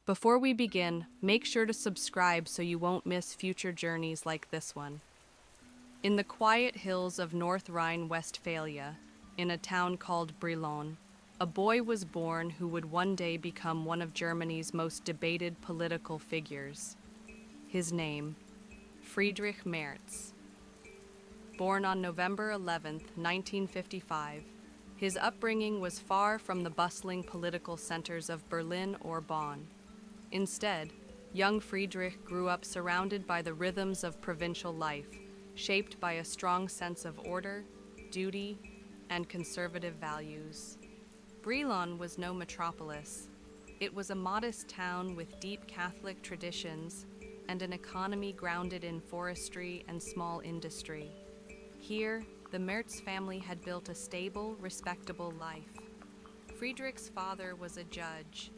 Before we begin, make sure to subscribe so you won't miss future journeys like this one. In the quiet hills of North Rhine-Westphalia, in a town called Brilon, a boy was born who would one day become one of Germany's most debated political figures. His name, Friedrich Merz. Born on November 11, 1955, his upbringing was far from the bustling political centers of Berlin or Bonn. Instead, young Friedrich grew up surrounded by the rhythms of provincial life, shaped by a strong sense of order, duty, and conservative values. Brilon was no metropolis. It was a modest town with deep Catholic traditions and an economy grounded in forestry and small industry. Here, the Merz family had built a stable, respectable life. Friedrich's father was a judge,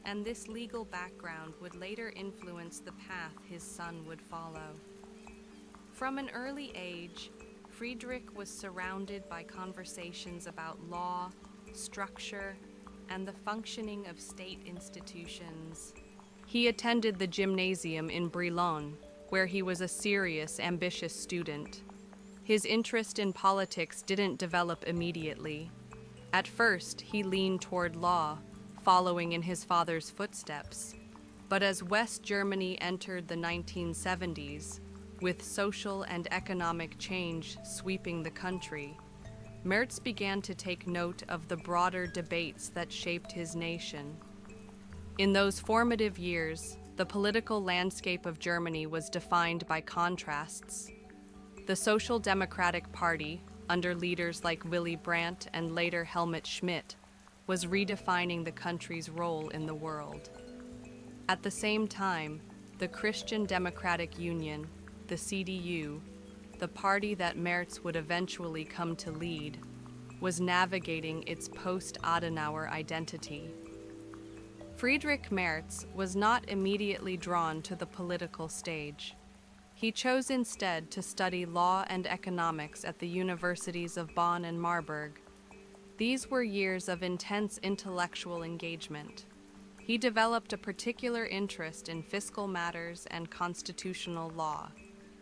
and this legal background would later influence the path his son would follow. From an early age, Friedrich was surrounded by conversations about law, structure, and the functioning of state institutions. He attended the gymnasium in Brilon, where he was a serious, ambitious student. His interest in politics didn't develop immediately. At first, he leaned toward law, following in his father's footsteps. But as West Germany entered the 1970s, with social and economic change sweeping the country, Merz began to take note of the broader debates that shaped his nation. In those formative years, the political landscape of Germany was defined by contrasts. The Social Democratic Party, under leaders like Willy Brandt and later Helmut Schmidt, was redefining the country's role in the world. At the same time, the Christian Democratic Union, the CDU, the party that Merz would eventually come to lead, was navigating its post-Adenauer identity. Friedrich Merz was not immediately drawn to the political stage. He chose instead to study law and economics at the universities of Bonn and Marburg. These were years of intense intellectual engagement. He developed a particular interest in fiscal matters and constitutional law,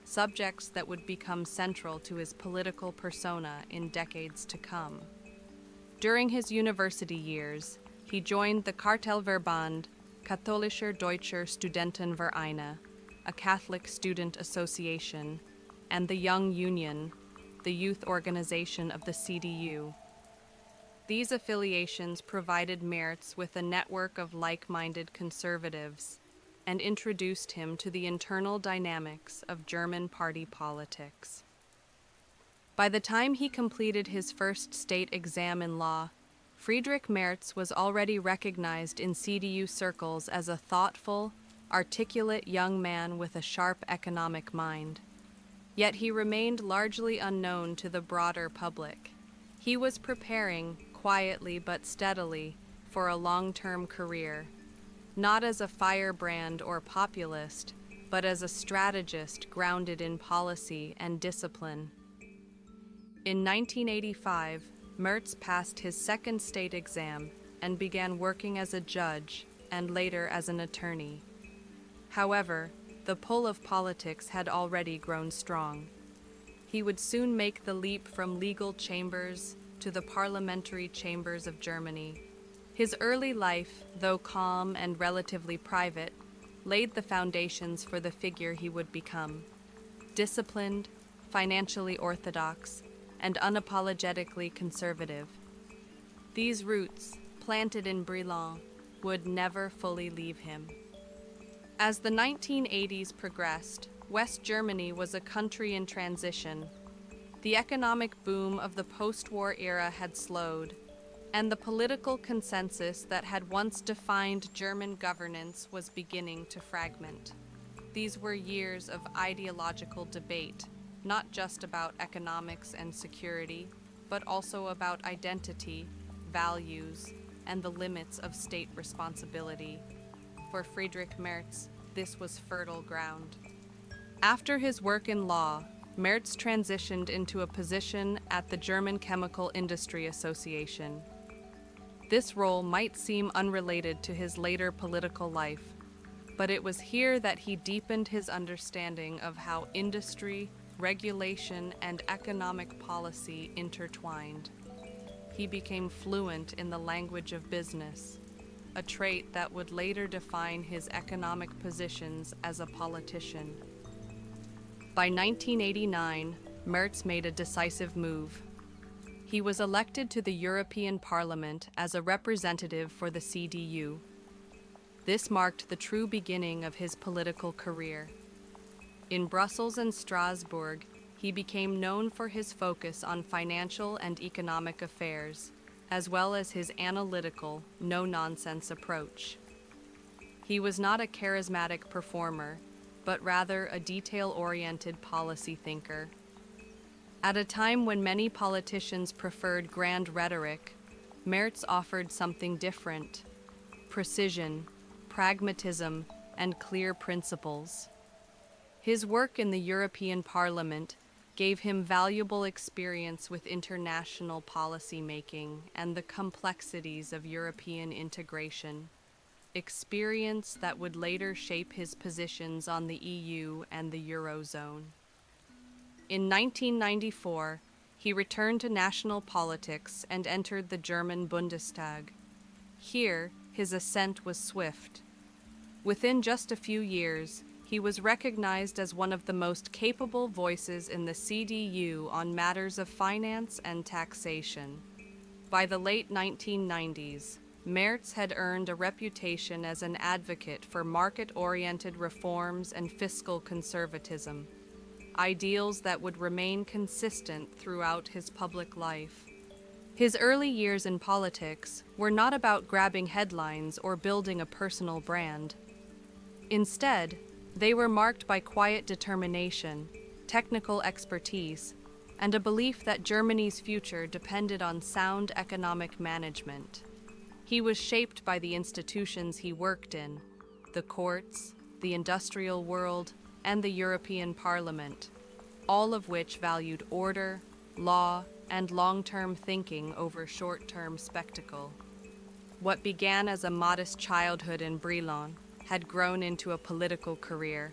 subjects that would become central to his political persona in decades to come. During his university years, he joined the Cartellverband Katholischer Deutscher Studentenvereine, a Catholic student association, and the Young Union, the youth organization of the CDU. These affiliations provided Merz with a network of like-minded conservatives and introduced him to the internal dynamics of German party politics. By the time he completed his first state exam in law, Friedrich Merz was already recognized in CDU circles as a thoughtful, articulate young man with a sharp economic mind. Yet he remained largely unknown to the broader public. He was preparing, quietly but steadily, for a long-term career, not as a firebrand or populist, but as a strategist grounded in policy and discipline. In 1985, Merz passed his second state exam and began working as a judge and later as an attorney. However, the pull of politics had already grown strong. He would soon make the leap from legal chambers to the parliamentary chambers of Germany. His early life, though calm and relatively private, laid the foundations for the figure he would become. Disciplined, financially orthodox, and unapologetically conservative. These roots, planted in Brilon, would never fully leave him. As the 1980s progressed, West Germany was a country in transition. The economic boom of the post-war era had slowed, and the political consensus that had once defined German governance was beginning to fragment. These were years of ideological debate, not just about economics and security, but also about identity, values, and the limits of state responsibility. For Friedrich Merz, this was fertile ground. After his work in law, Merz transitioned into a position at the German Chemical Industry Association. This role might seem unrelated to his later political life, but it was here that he deepened his understanding of how industry, regulation, and economic policy intertwined. He became fluent in the language of business, a trait that would later define his economic positions as a politician. By 1989, Merz made a decisive move. He was elected to the European Parliament as a representative for the CDU. This marked the true beginning of his political career. In Brussels and Strasbourg, he became known for his focus on financial and economic affairs, as well as his analytical, no-nonsense approach. He was not a charismatic performer, but rather a detail-oriented policy thinker. At a time when many politicians preferred grand rhetoric, Merz offered something different: precision, pragmatism, and clear principles. His work in the European Parliament gave him valuable experience with international policy making and the complexities of European integration, experience that would later shape his positions on the EU and the Eurozone. In 1994, he returned to national politics and entered the German Bundestag. Here, his ascent was swift. Within just a few years, he was recognized as one of the most capable voices in the CDU on matters of finance and taxation. By the late 1990s, Merz had earned a reputation as an advocate for market-oriented reforms and fiscal conservatism, ideals that would remain consistent throughout his public life. His early years in politics were not about grabbing headlines or building a personal brand. Instead, they were marked by quiet determination, technical expertise, and a belief that Germany's future depended on sound economic management. He was shaped by the institutions he worked in: the courts, the industrial world, and the European Parliament, all of which valued order, law, and long-term thinking over short-term spectacle. What began as a modest childhood in Brilon had grown into a political career,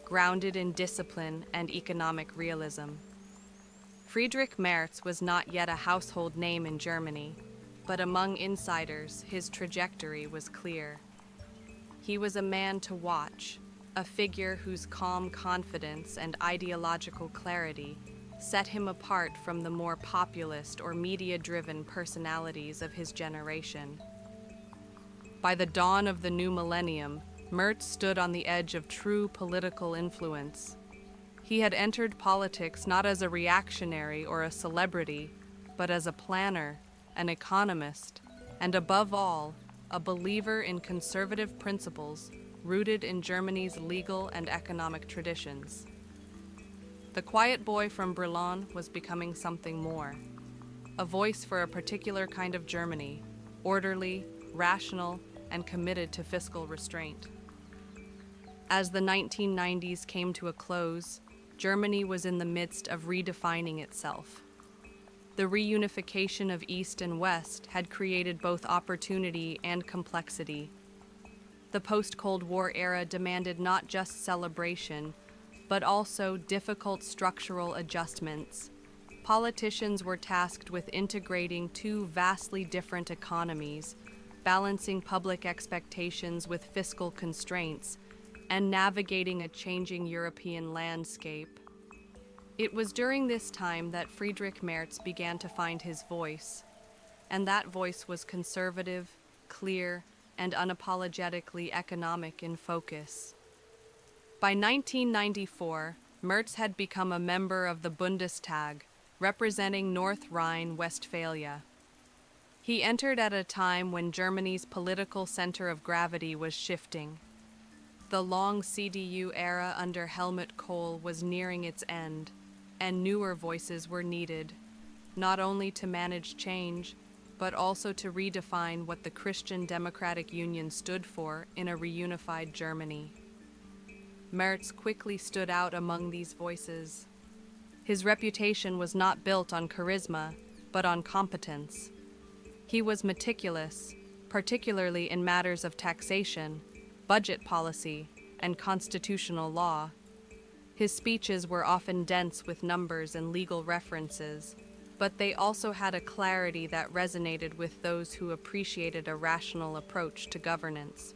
grounded in discipline and economic realism. Friedrich Merz was not yet a household name in Germany, but among insiders, his trajectory was clear. He was a man to watch, a figure whose calm confidence and ideological clarity set him apart from the more populist or media-driven personalities of his generation. By the dawn of the new millennium, Merz stood on the edge of true political influence. He had entered politics not as a reactionary or a celebrity, but as a planner, an economist, and above all, a believer in conservative principles rooted in Germany's legal and economic traditions. The quiet boy from Brilon was becoming something more, a voice for a particular kind of Germany, orderly, rational, and committed to fiscal restraint. As the 1990s came to a close, Germany was in the midst of redefining itself. The reunification of East and West had created both opportunity and complexity. The post-Cold War era demanded not just celebration, but also difficult structural adjustments. Politicians were tasked with integrating two vastly different economies, balancing public expectations with fiscal constraints, and navigating a changing European landscape. It was during this time that Friedrich Merz began to find his voice, and that voice was conservative, clear, and unapologetically economic in focus. By 1994, Merz had become a member of the Bundestag, representing North Rhine-Westphalia. He entered at a time when Germany's political center of gravity was shifting. The long CDU era under Helmut Kohl was nearing its end, and newer voices were needed, not only to manage change, but also to redefine what the Christian Democratic Union stood for in a reunified Germany. Merz quickly stood out among these voices. His reputation was not built on charisma, but on competence. He was meticulous, particularly in matters of taxation, budget policy, and constitutional law. His speeches were often dense with numbers and legal references, but they also had a clarity that resonated with those who appreciated a rational approach to governance.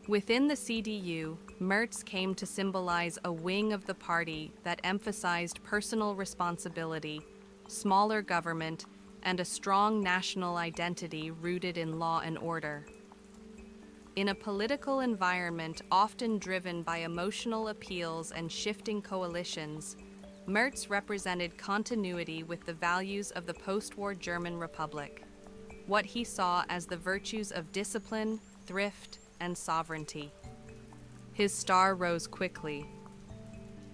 Within the CDU, Merz came to symbolize a wing of the party that emphasized personal responsibility, smaller government, and a strong national identity rooted in law and order. In a political environment often driven by emotional appeals and shifting coalitions, Merz represented continuity with the values of the post-war German Republic, what he saw as the virtues of discipline, thrift, and sovereignty. His star rose quickly.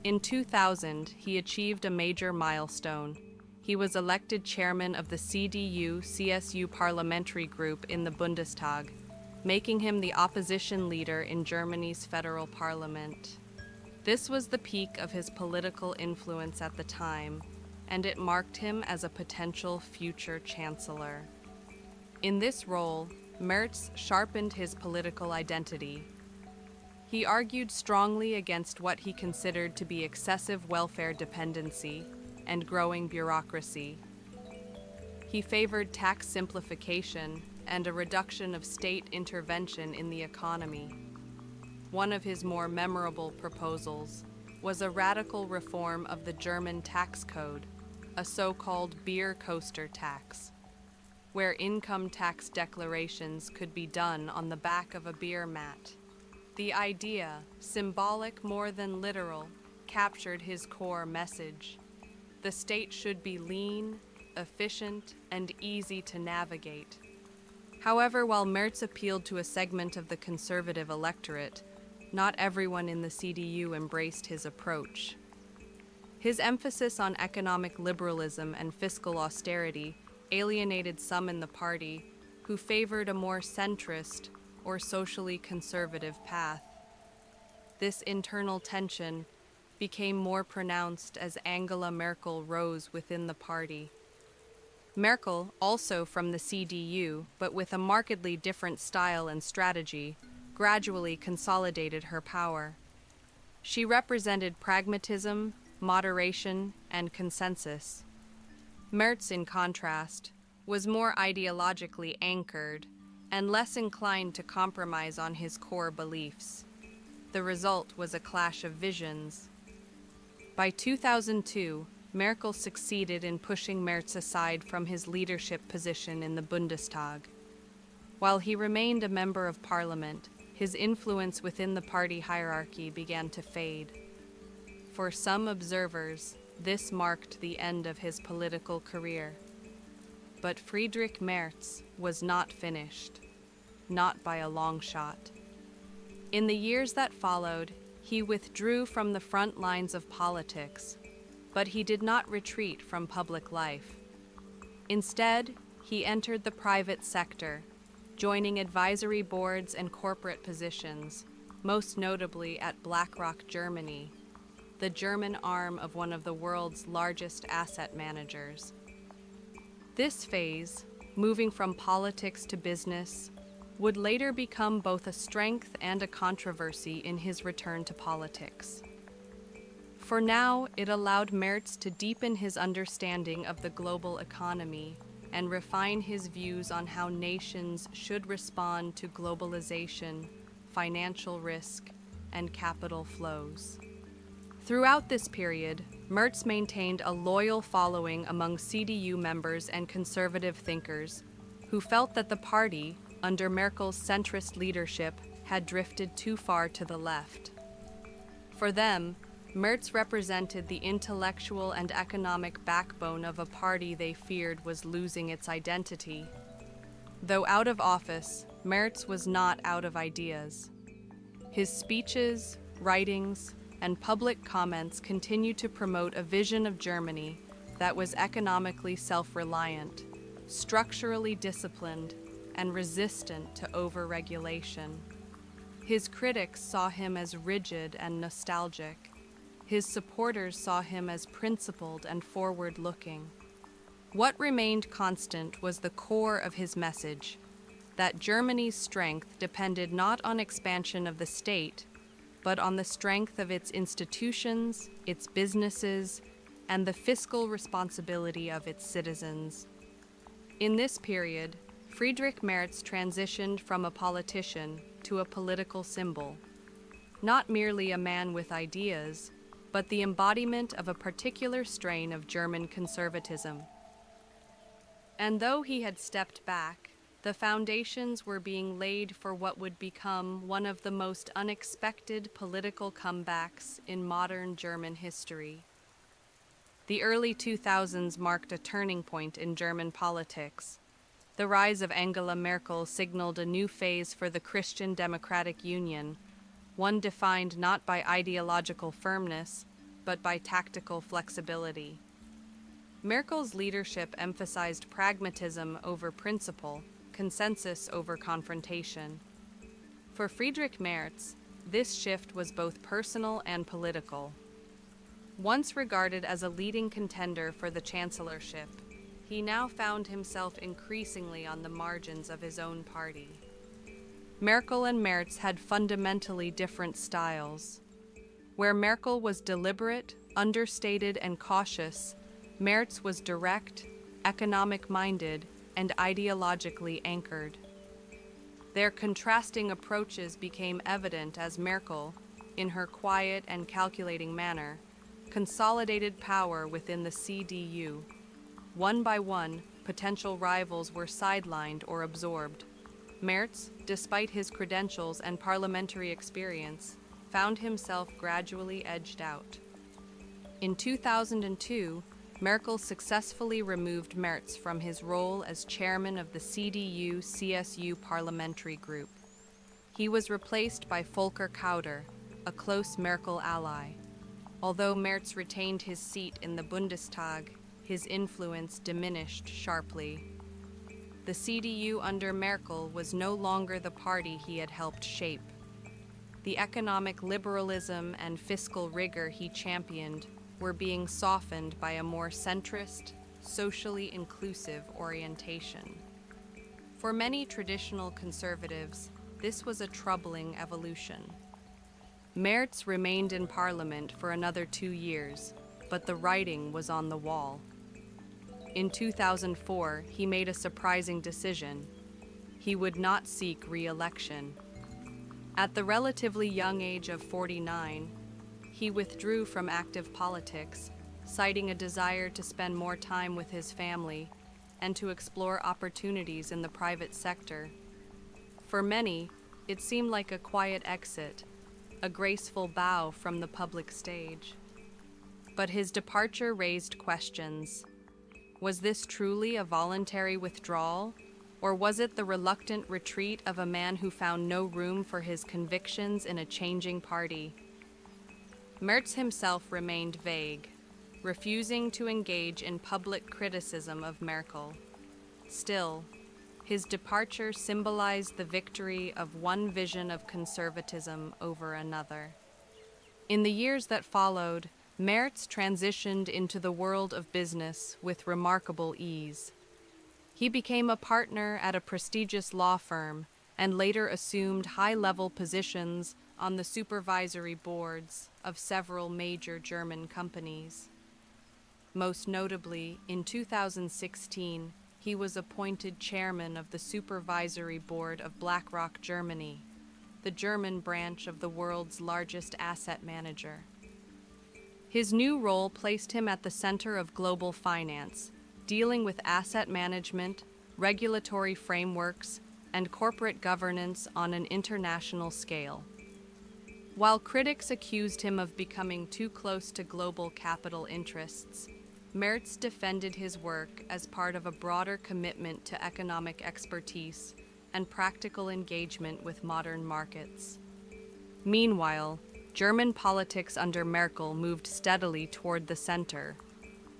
In 2000, he achieved a major milestone. He was elected chairman of the CDU-CSU parliamentary group in the Bundestag, making him the opposition leader in Germany's federal parliament. This was the peak of his political influence at the time, and it marked him as a potential future chancellor. In this role, Merz sharpened his political identity. He argued strongly against what he considered to be excessive welfare dependency and growing bureaucracy. He favored tax simplification and a reduction of state intervention in the economy. One of his more memorable proposals was a radical reform of the German tax code, a so-called beer coaster tax, where income tax declarations could be done on the back of a beer mat. The idea, symbolic more than literal, captured his core message. The state should be lean, efficient, and easy to navigate. However, while Merz appealed to a segment of the conservative electorate, not everyone in the CDU embraced his approach. His emphasis on economic liberalism and fiscal austerity alienated some in the party who favored a more centrist or socially conservative path. This internal tension became more pronounced as Angela Merkel rose within the party. Merkel, also from the CDU, but with a markedly different style and strategy, gradually consolidated her power. She represented pragmatism, moderation, and consensus. Merz, in contrast, was more ideologically anchored and less inclined to compromise on his core beliefs. The result was a clash of visions. By 2002, Merkel succeeded in pushing Merz aside from his leadership position in the Bundestag. While he remained a member of parliament, his influence within the party hierarchy began to fade. For some observers, this marked the end of his political career. But Friedrich Merz was not finished, not by a long shot. In the years that followed, he withdrew from the front lines of politics, but he did not retreat from public life. Instead, he entered the private sector, joining advisory boards and corporate positions, most notably at BlackRock Germany, the German arm of one of the world's largest asset managers. This phase, moving from politics to business, would later become both a strength and a controversy in his return to politics. For now, it allowed Merz to deepen his understanding of the global economy and refine his views on how nations should respond to globalization, financial risk, and capital flows. Throughout this period, Merz maintained a loyal following among CDU members and conservative thinkers who felt that the party, under Merkel's centrist leadership, had drifted too far to the left. For them, Merz represented the intellectual and economic backbone of a party they feared was losing its identity. Though out of office, Merz was not out of ideas. His speeches, writings, and public comments continued to promote a vision of Germany that was economically self-reliant, structurally disciplined, and resistant to over-regulation. His critics saw him as rigid and nostalgic. His supporters saw him as principled and forward-looking. What remained constant was the core of his message, that Germany's strength depended not on expansion of the state, but on the strength of its institutions, its businesses, and the fiscal responsibility of its citizens. In this period, Friedrich Merz transitioned from a politician to a political symbol, not merely a man with ideas, but the embodiment of a particular strain of German conservatism. And though he had stepped back, the foundations were being laid for what would become one of the most unexpected political comebacks in modern German history. The early 2000s marked a turning point in German politics. The rise of Angela Merkel signaled a new phase for the Christian Democratic Union, one defined not by ideological firmness, but by tactical flexibility. Merkel's leadership emphasized pragmatism over principle, consensus over confrontation. For Friedrich Merz, this shift was both personal and political. Once regarded as a leading contender for the chancellorship, he now found himself increasingly on the margins of his own party. Merkel and Merz had fundamentally different styles. Where Merkel was deliberate, understated, and cautious, Merz was direct, economic-minded, and ideologically anchored. Their contrasting approaches became evident as Merkel, in her quiet and calculating manner, consolidated power within the CDU. One by one, potential rivals were sidelined or absorbed. Merz, despite his credentials and parliamentary experience, found himself gradually edged out. In 2002, Merkel successfully removed Merz from his role as chairman of the CDU-CSU parliamentary group. He was replaced by Volker Kauder, a close Merkel ally. Although Merz retained his seat in the Bundestag, his influence diminished sharply. The CDU under Merkel was no longer the party he had helped shape. The economic liberalism and fiscal rigor he championed were being softened by a more centrist, socially inclusive orientation. For many traditional conservatives, this was a troubling evolution. Merz remained in parliament for another 2 years, but the writing was on the wall. In 2004, he made a surprising decision. He would not seek re-election. At the relatively young age of 49, he withdrew from active politics, citing a desire to spend more time with his family and to explore opportunities in the private sector. For many, it seemed like a quiet exit, a graceful bow from the public stage. But his departure raised questions. Was this truly a voluntary withdrawal, or was it the reluctant retreat of a man who found no room for his convictions in a changing party? Merz himself remained vague, refusing to engage in public criticism of Merkel. Still, his departure symbolized the victory of one vision of conservatism over another. In the years that followed, Merz transitioned into the world of business with remarkable ease. He became a partner at a prestigious law firm and later assumed high-level positions on the supervisory boards of several major German companies. Most notably, in 2016, he was appointed chairman of the supervisory board of BlackRock Germany, the German branch of the world's largest asset manager. His new role placed him at the center of global finance, dealing with asset management, regulatory frameworks, and corporate governance on an international scale. While critics accused him of becoming too close to global capital interests, Merz defended his work as part of a broader commitment to economic expertise and practical engagement with modern markets. Meanwhile, German politics under Merkel moved steadily toward the center.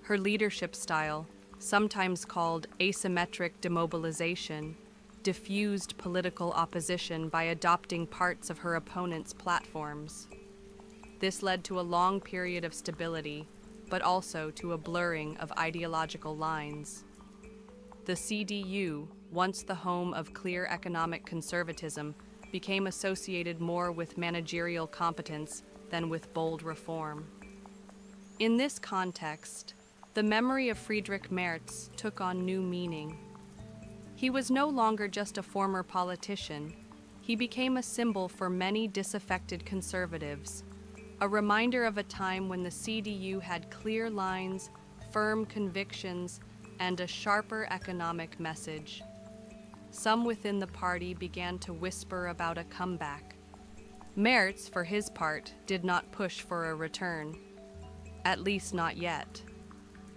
Her leadership style, sometimes called asymmetric demobilization, diffused political opposition by adopting parts of her opponent's platforms. This led to a long period of stability, but also to a blurring of ideological lines. The CDU, once the home of clear economic conservatism, became associated more with managerial competence than with bold reform. In this context, the memory of Friedrich Merz took on new meaning. He was no longer just a former politician. He became a symbol for many disaffected conservatives, a reminder of a time when the CDU had clear lines, firm convictions, and a sharper economic message. Some within the party began to whisper about a comeback. Merz, for his part, did not push for a return, at least not yet.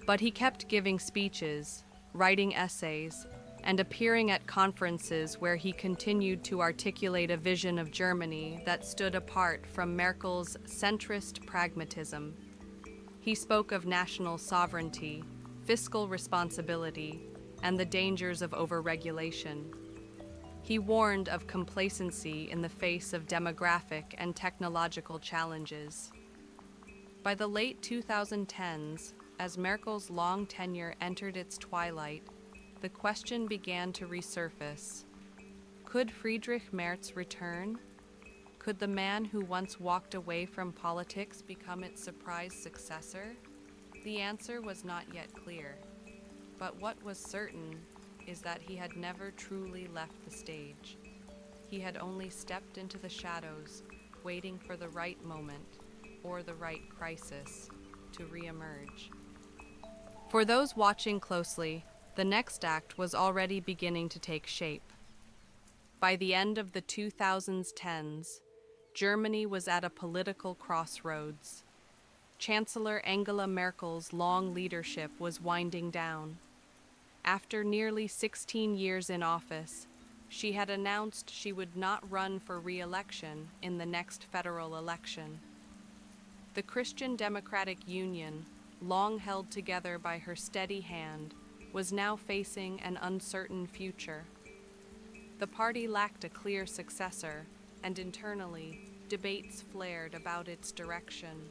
But he kept giving speeches, writing essays, and appearing at conferences where he continued to articulate a vision of Germany that stood apart from Merkel's centrist pragmatism. He spoke of national sovereignty, fiscal responsibility, and the dangers of overregulation. He warned of complacency in the face of demographic and technological challenges. By the late 2010s, as Merkel's long tenure entered its twilight, the question began to resurface. Could Friedrich Merz return? Could the man who once walked away from politics become its surprise successor? The answer was not yet clear, but what was certain is that he had never truly left the stage. He had only stepped into the shadows, waiting for the right moment, or the right crisis, to reemerge. For those watching closely, the next act was already beginning to take shape. By the end of the 2010s, Germany was at a political crossroads. Chancellor Angela Merkel's long leadership was winding down. After nearly 16 years in office, she had announced she would not run for re-election in the next federal election. The Christian Democratic Union, long held together by her steady hand, was now facing an uncertain future. The party lacked a clear successor, and internally, debates flared about its direction.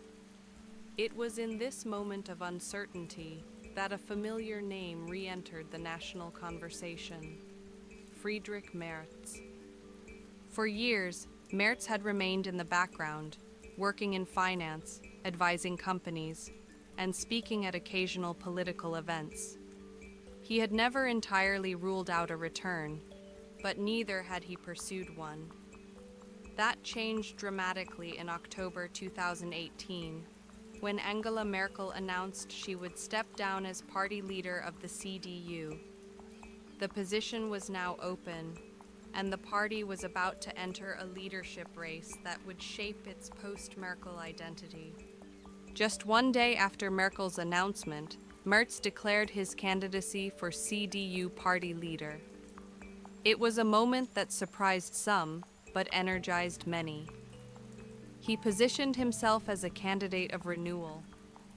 It was in this moment of uncertainty that a familiar name re-entered the national conversation: Friedrich Merz. For years, Merz had remained in the background, working in finance, advising companies, and speaking at occasional political events. He had never entirely ruled out a return, but neither had he pursued one. That changed dramatically in October 2018, when Angela Merkel announced she would step down as party leader of the CDU. The position was now open, and the party was about to enter a leadership race that would shape its post-Merkel identity. Just one day after Merkel's announcement, Merz declared his candidacy for CDU party leader. It was a moment that surprised some, but energized many. He positioned himself as a candidate of renewal,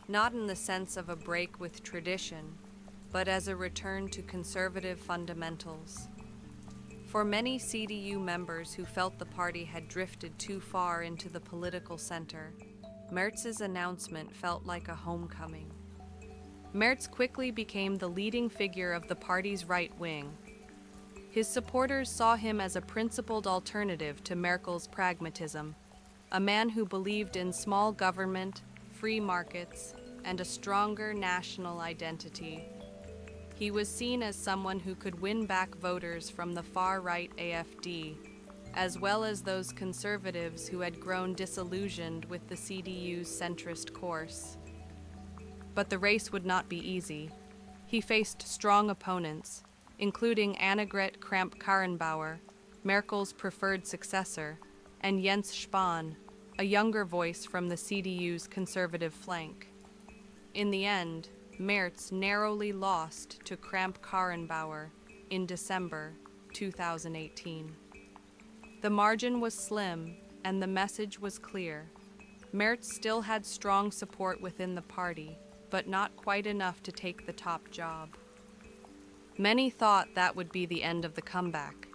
not in the sense of a break with tradition, but as a return to conservative fundamentals. For many CDU members who felt the party had drifted too far into the political center, Merz's announcement felt like a homecoming. Merz quickly became the leading figure of the party's right wing. His supporters saw him as a principled alternative to Merkel's pragmatism, a man who believed in small government, free markets, and a stronger national identity. He was seen as someone who could win back voters from the far-right AfD, as well as those conservatives who had grown disillusioned with the CDU's centrist course. But the race would not be easy. He faced strong opponents, including Annegret Kramp-Karrenbauer, Merkel's preferred successor, and Jens Spahn, a younger voice from the CDU's conservative flank. In the end, Merz narrowly lost to Kramp-Karrenbauer in December 2018. The margin was slim, and the message was clear. Merz still had strong support within the party, but not quite enough to take the top job. Many thought that would be the end of the comeback,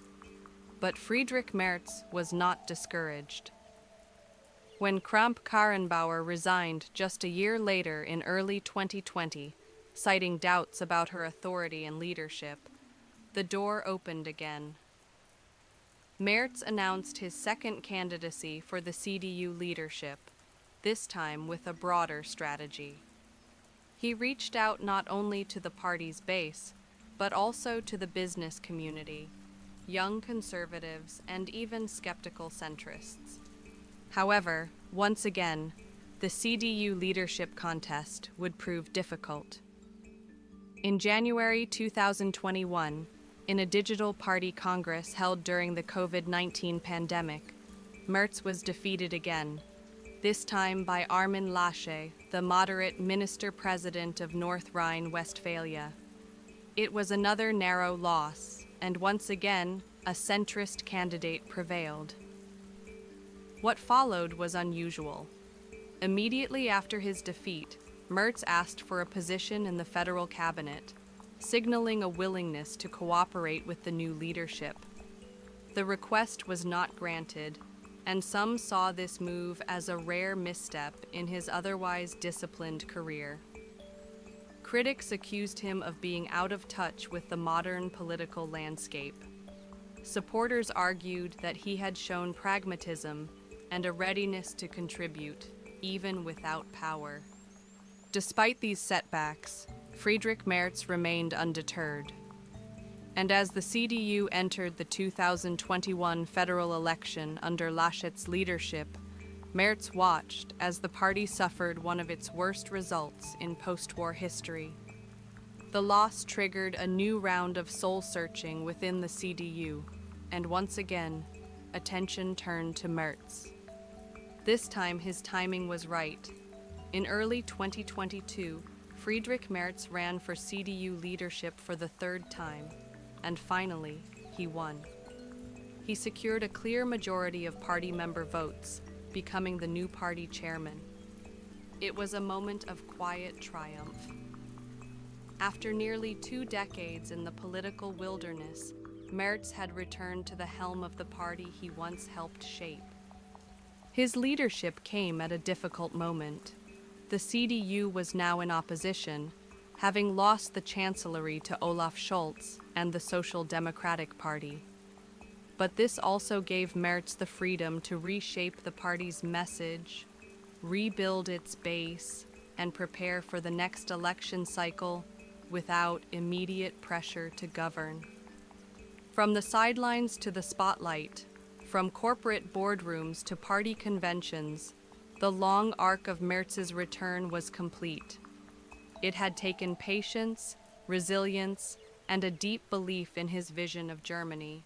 but Friedrich Merz was not discouraged. When Kramp-Karrenbauer resigned just a year later in early 2020, citing doubts about her authority and leadership, the door opened again. Merz announced his second candidacy for the CDU leadership, this time with a broader strategy. He reached out not only to the party's base, but also to the business community, young conservatives, and even skeptical centrists. However, once again, the CDU leadership contest would prove difficult. In January 2021, in a digital party congress held during the COVID-19 pandemic, Merz was defeated again, this time by Armin Laschet, the moderate minister-president of North Rhine-Westphalia. It was another narrow loss, and once again, a centrist candidate prevailed. What followed was unusual. Immediately after his defeat, Merz asked for a position in the federal cabinet, signaling a willingness to cooperate with the new leadership. The request was not granted, and some saw this move as a rare misstep in his otherwise disciplined career. Critics accused him of being out of touch with the modern political landscape. Supporters argued that he had shown pragmatism and a readiness to contribute, even without power. Despite these setbacks, Friedrich Merz remained undeterred. And as the CDU entered the 2021 federal election under Laschet's leadership, Merz watched as the party suffered one of its worst results in post-war history. The loss triggered a new round of soul-searching within the CDU, and once again, attention turned to Merz. This time his timing was right. In early 2022, Friedrich Merz ran for CDU leadership for the third time, and finally, he won. He secured a clear majority of party member votes, becoming the new party chairman. It was a moment of quiet triumph. After nearly 2 decades in the political wilderness, Merz had returned to the helm of the party he once helped shape. His leadership came at a difficult moment. The CDU was now in opposition, having lost the chancellery to Olaf Scholz and the Social Democratic Party. But this also gave Merz the freedom to reshape the party's message, rebuild its base, and prepare for the next election cycle without immediate pressure to govern. From the sidelines to the spotlight, from corporate boardrooms to party conventions, the long arc of Merz's return was complete. It had taken patience, resilience, and a deep belief in his vision of Germany.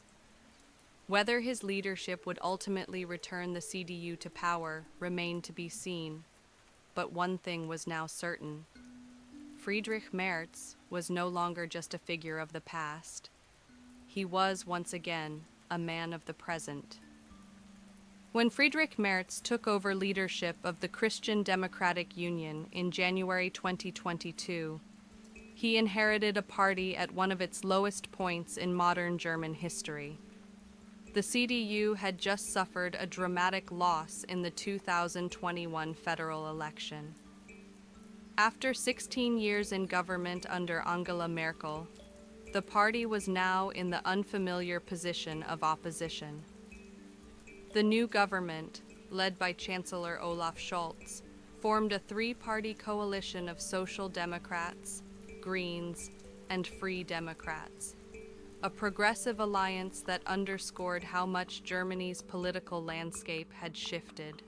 Whether his leadership would ultimately return the CDU to power remained to be seen, but one thing was now certain. Friedrich Merz was no longer just a figure of the past. He was once again a man of the present. When Friedrich Merz took over leadership of the Christian Democratic Union in January 2022, he inherited a party at one of its lowest points in modern German history. The CDU had just suffered a dramatic loss in the 2021 federal election. After 16 years in government under Angela Merkel, the party was now in the unfamiliar position of opposition. The new government, led by Chancellor Olaf Scholz, formed a 3-party coalition of Social Democrats, Greens, and Free Democrats, a progressive alliance that underscored how much Germany's political landscape had shifted.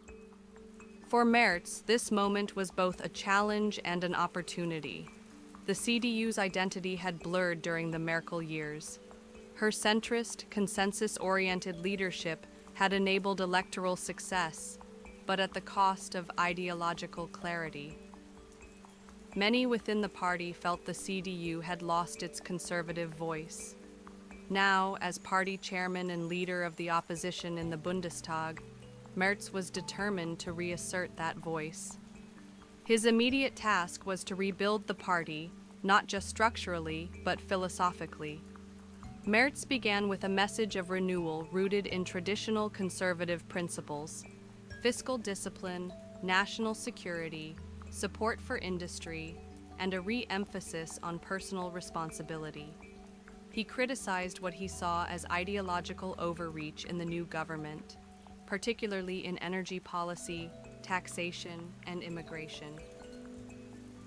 For Merz, this moment was both a challenge and an opportunity. The CDU's identity had blurred during the Merkel years. Her centrist, consensus-oriented leadership had enabled electoral success, but at the cost of ideological clarity. Many within the party felt the CDU had lost its conservative voice. Now, as party chairman and leader of the opposition in the Bundestag, Merz was determined to reassert that voice. His immediate task was to rebuild the party, not just structurally, but philosophically. Merz began with a message of renewal rooted in traditional conservative principles, fiscal discipline, national security, support for industry, and a re-emphasis on personal responsibility. He criticized what he saw as ideological overreach in the new government, particularly in energy policy, taxation, and immigration.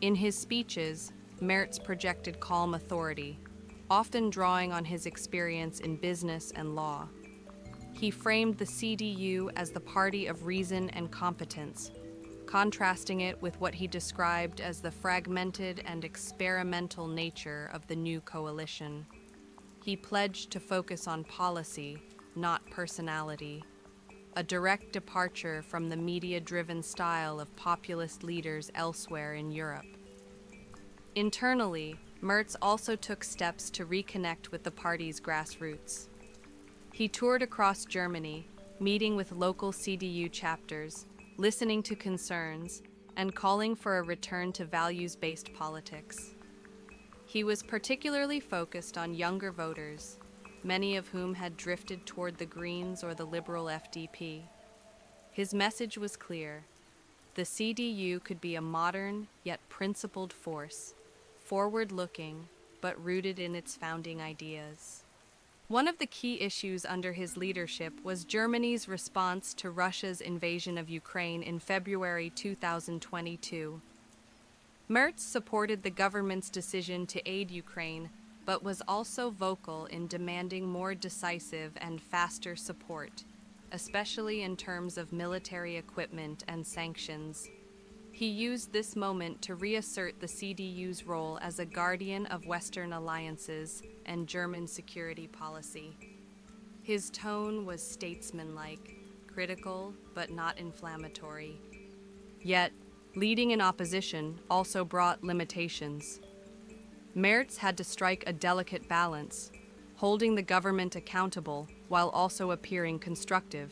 In his speeches, Merz projected calm authority, often drawing on his experience in business and law. He framed the CDU as the party of reason and competence, contrasting it with what he described as the fragmented and experimental nature of the new coalition. He pledged to focus on policy, not personality, a direct departure from the media-driven style of populist leaders elsewhere in Europe. Internally, Merz also took steps to reconnect with the party's grassroots. He toured across Germany, meeting with local CDU chapters, listening to concerns, and calling for a return to values-based politics. He was particularly focused on younger voters, many of whom had drifted toward the Greens or the Liberal FDP. His message was clear. The CDU could be a modern, yet principled force, forward-looking, but rooted in its founding ideas. One of the key issues under his leadership was Germany's response to Russia's invasion of Ukraine in February 2022. Merz supported the government's decision to aid Ukraine, but was also vocal in demanding more decisive and faster support, especially in terms of military equipment and sanctions. He used this moment to reassert the CDU's role as a guardian of Western alliances and German security policy. His tone was statesmanlike, critical, but not inflammatory. Yet, leading in opposition also brought limitations. Merz had to strike a delicate balance, holding the government accountable while also appearing constructive.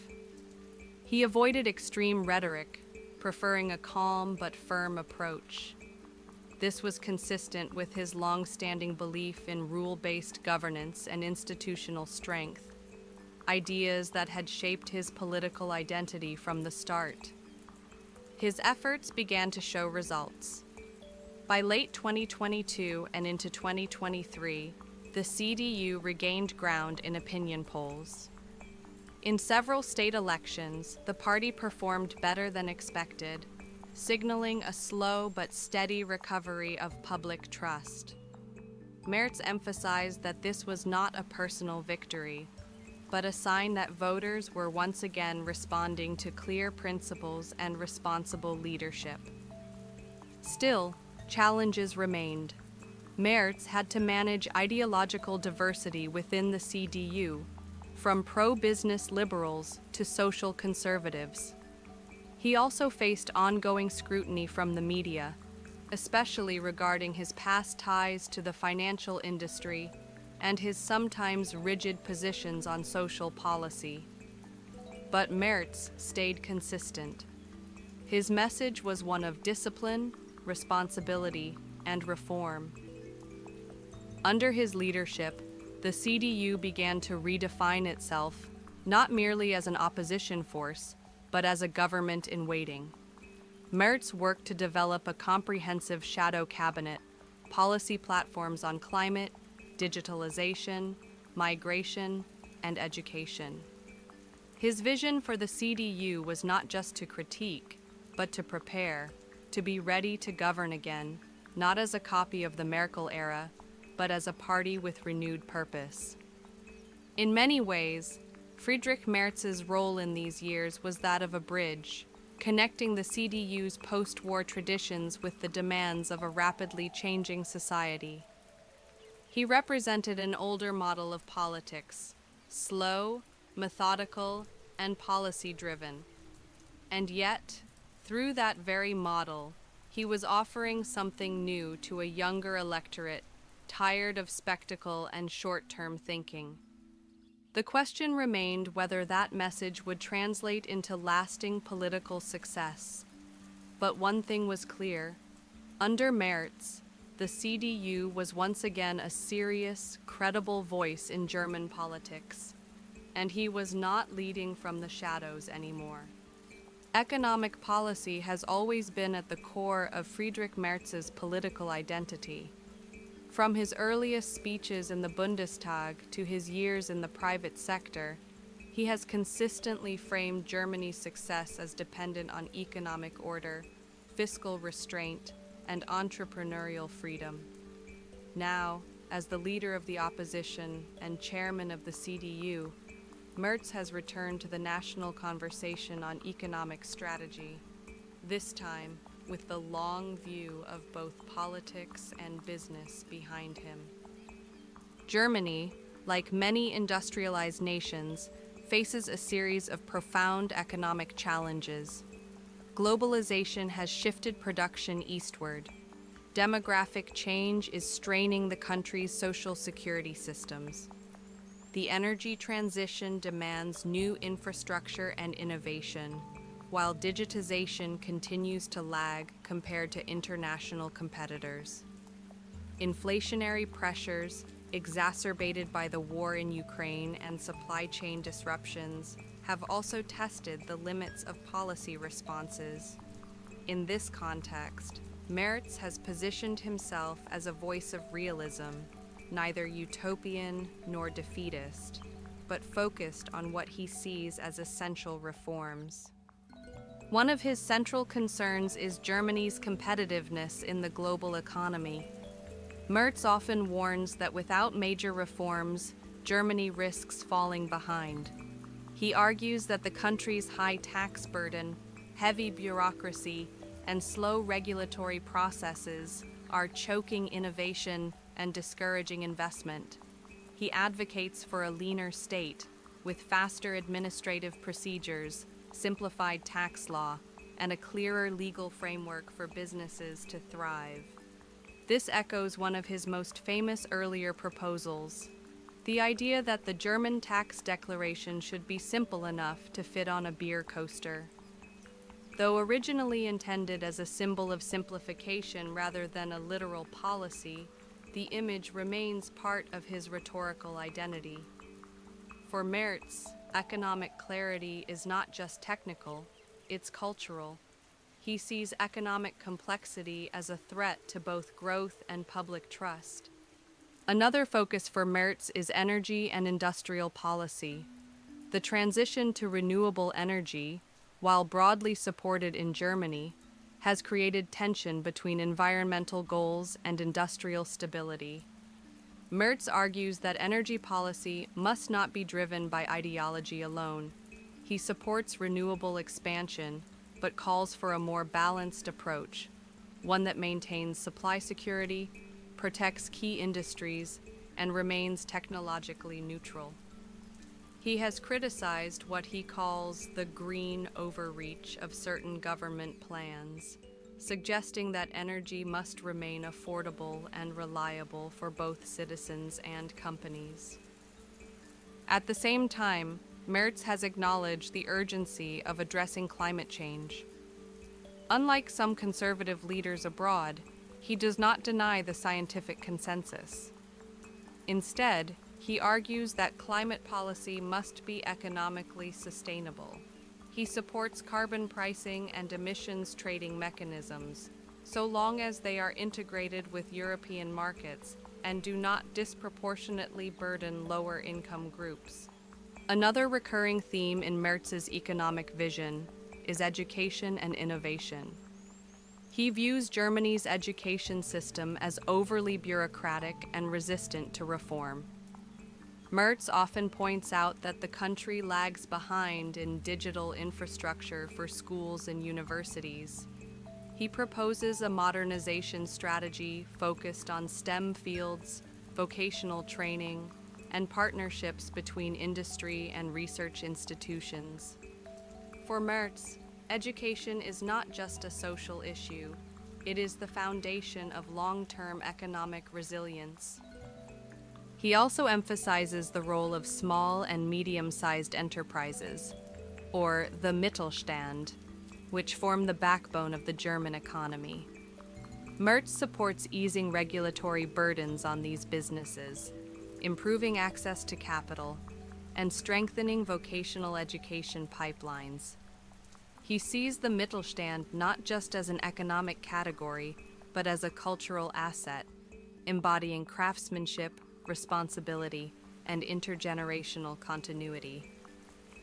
He avoided extreme rhetoric, preferring a calm but firm approach. This was consistent with his long-standing belief in rule-based governance and institutional strength, ideas that had shaped his political identity from the start. His efforts began to show results. By late 2022 and into 2023, the CDU regained ground in opinion polls. In several state elections, the party performed better than expected, signaling a slow but steady recovery of public trust. Merz emphasized that this was not a personal victory, but a sign that voters were once again responding to clear principles and responsible leadership. Still, challenges remained. Merz had to manage ideological diversity within the CDU, from pro-business liberals to social conservatives. He also faced ongoing scrutiny from the media, especially regarding his past ties to the financial industry and his sometimes rigid positions on social policy. But Merz stayed consistent. His message was one of discipline, responsibility, and reform. Under his leadership, the CDU began to redefine itself, not merely as an opposition force, but as a government in waiting. Merz worked to develop a comprehensive shadow cabinet, policy platforms on climate, digitalization, migration, and education. His vision for the CDU was not just to critique, but to prepare, to be ready to govern again, not as a copy of the Merkel era, but as a party with renewed purpose. In many ways, Friedrich Merz's role in these years was that of a bridge, connecting the CDU's post-war traditions with the demands of a rapidly changing society. He represented an older model of politics, slow, methodical, and policy-driven. And yet, through that very model, he was offering something new to a younger electorate tired of spectacle and short-term thinking. The question remained whether that message would translate into lasting political success. But one thing was clear. Under Merz, the CDU was once again a serious, credible voice in German politics, and he was not leading from the shadows anymore. Economic policy has always been at the core of Friedrich Merz's political identity. From his earliest speeches in the Bundestag to his years in the private sector, he has consistently framed Germany's success as dependent on economic order, fiscal restraint, and entrepreneurial freedom. Now, as the leader of the opposition and chairman of the CDU, Merz has returned to the national conversation on economic strategy, this time with the long view of both politics and business behind him. Germany, like many industrialized nations, faces a series of profound economic challenges. Globalization has shifted production eastward. Demographic change is straining the country's social security systems. The energy transition demands new infrastructure and innovation, while digitization continues to lag compared to international competitors. Inflationary pressures, exacerbated by the war in Ukraine and supply chain disruptions, have also tested the limits of policy responses. In this context, Merz has positioned himself as a voice of realism, neither utopian nor defeatist, but focused on what he sees as essential reforms. One of his central concerns is Germany's competitiveness in the global economy. Merz often warns that without major reforms, Germany risks falling behind. He argues that the country's high tax burden, heavy bureaucracy, and slow regulatory processes are choking innovation and discouraging investment. He advocates for a leaner state, with faster administrative procedures, simplified tax law, and a clearer legal framework for businesses to thrive. This echoes one of his most famous earlier proposals, the idea that the German tax declaration should be simple enough to fit on a beer coaster. Though originally intended as a symbol of simplification rather than a literal policy, the image remains part of his rhetorical identity. For Merz, economic clarity is not just technical, it's cultural. He sees economic complexity as a threat to both growth and public trust. Another focus for Merz is energy and industrial policy. The transition to renewable energy, while broadly supported in Germany, has created tension between environmental goals and industrial stability. Merz argues that energy policy must not be driven by ideology alone. He supports renewable expansion, but calls for a more balanced approach, one that maintains supply security, protects key industries, and remains technologically neutral. He has criticized what he calls the green overreach of certain government plans, suggesting that energy must remain affordable and reliable for both citizens and companies. At the same time, Merz has acknowledged the urgency of addressing climate change. Unlike some conservative leaders abroad, he does not deny the scientific consensus. Instead, he argues that climate policy must be economically sustainable. He supports carbon pricing and emissions trading mechanisms, so long as they are integrated with European markets and do not disproportionately burden lower-income groups. Another recurring theme in Merz's economic vision is education and innovation. He views Germany's education system as overly bureaucratic and resistant to reform. Merz often points out that the country lags behind in digital infrastructure for schools and universities. He proposes a modernization strategy focused on STEM fields, vocational training, and partnerships between industry and research institutions. For Merz, education is not just a social issue, it is the foundation of long-term economic resilience. He also emphasizes the role of small and medium-sized enterprises, or the Mittelstand, which form the backbone of the German economy. Merz supports easing regulatory burdens on these businesses, improving access to capital, and strengthening vocational education pipelines. He sees the Mittelstand not just as an economic category, but as a cultural asset, embodying craftsmanship, responsibility, and intergenerational continuity.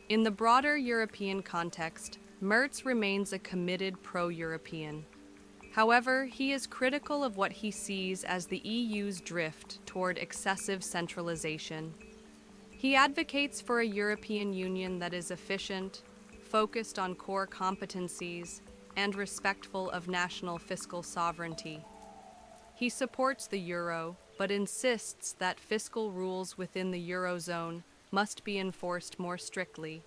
In the broader European context, Merz remains a committed pro-European. However, he is critical of what he sees as the EU's drift toward excessive centralization. He advocates for a European Union that is efficient, focused on core competencies, and respectful of national fiscal sovereignty. He supports the euro, but insists that fiscal rules within the eurozone must be enforced more strictly.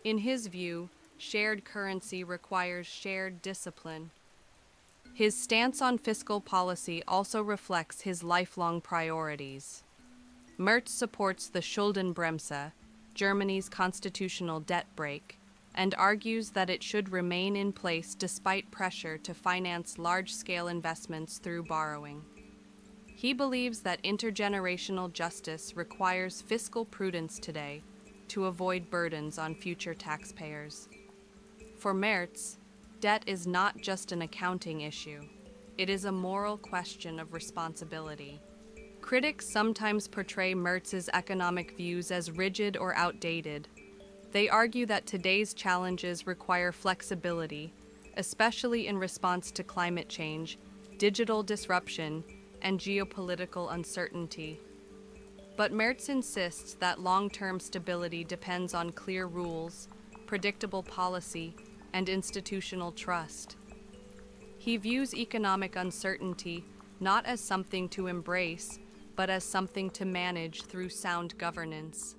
In his view, shared currency requires shared discipline. His stance on fiscal policy also reflects his lifelong priorities. Merz supports the Schuldenbremse, Germany's constitutional debt brake, and argues that it should remain in place despite pressure to finance large-scale investments through borrowing. He believes that intergenerational justice requires fiscal prudence today to avoid burdens on future taxpayers. For Merz, debt is not just an accounting issue. It is a moral question of responsibility. Critics sometimes portray Merz's economic views as rigid or outdated. They argue that today's challenges require flexibility, especially in response to climate change, digital disruption, and geopolitical uncertainty. But Merz insists that long-term stability depends on clear rules, predictable policy, and institutional trust. He views economic uncertainty not as something to embrace, but as something to manage through sound governance.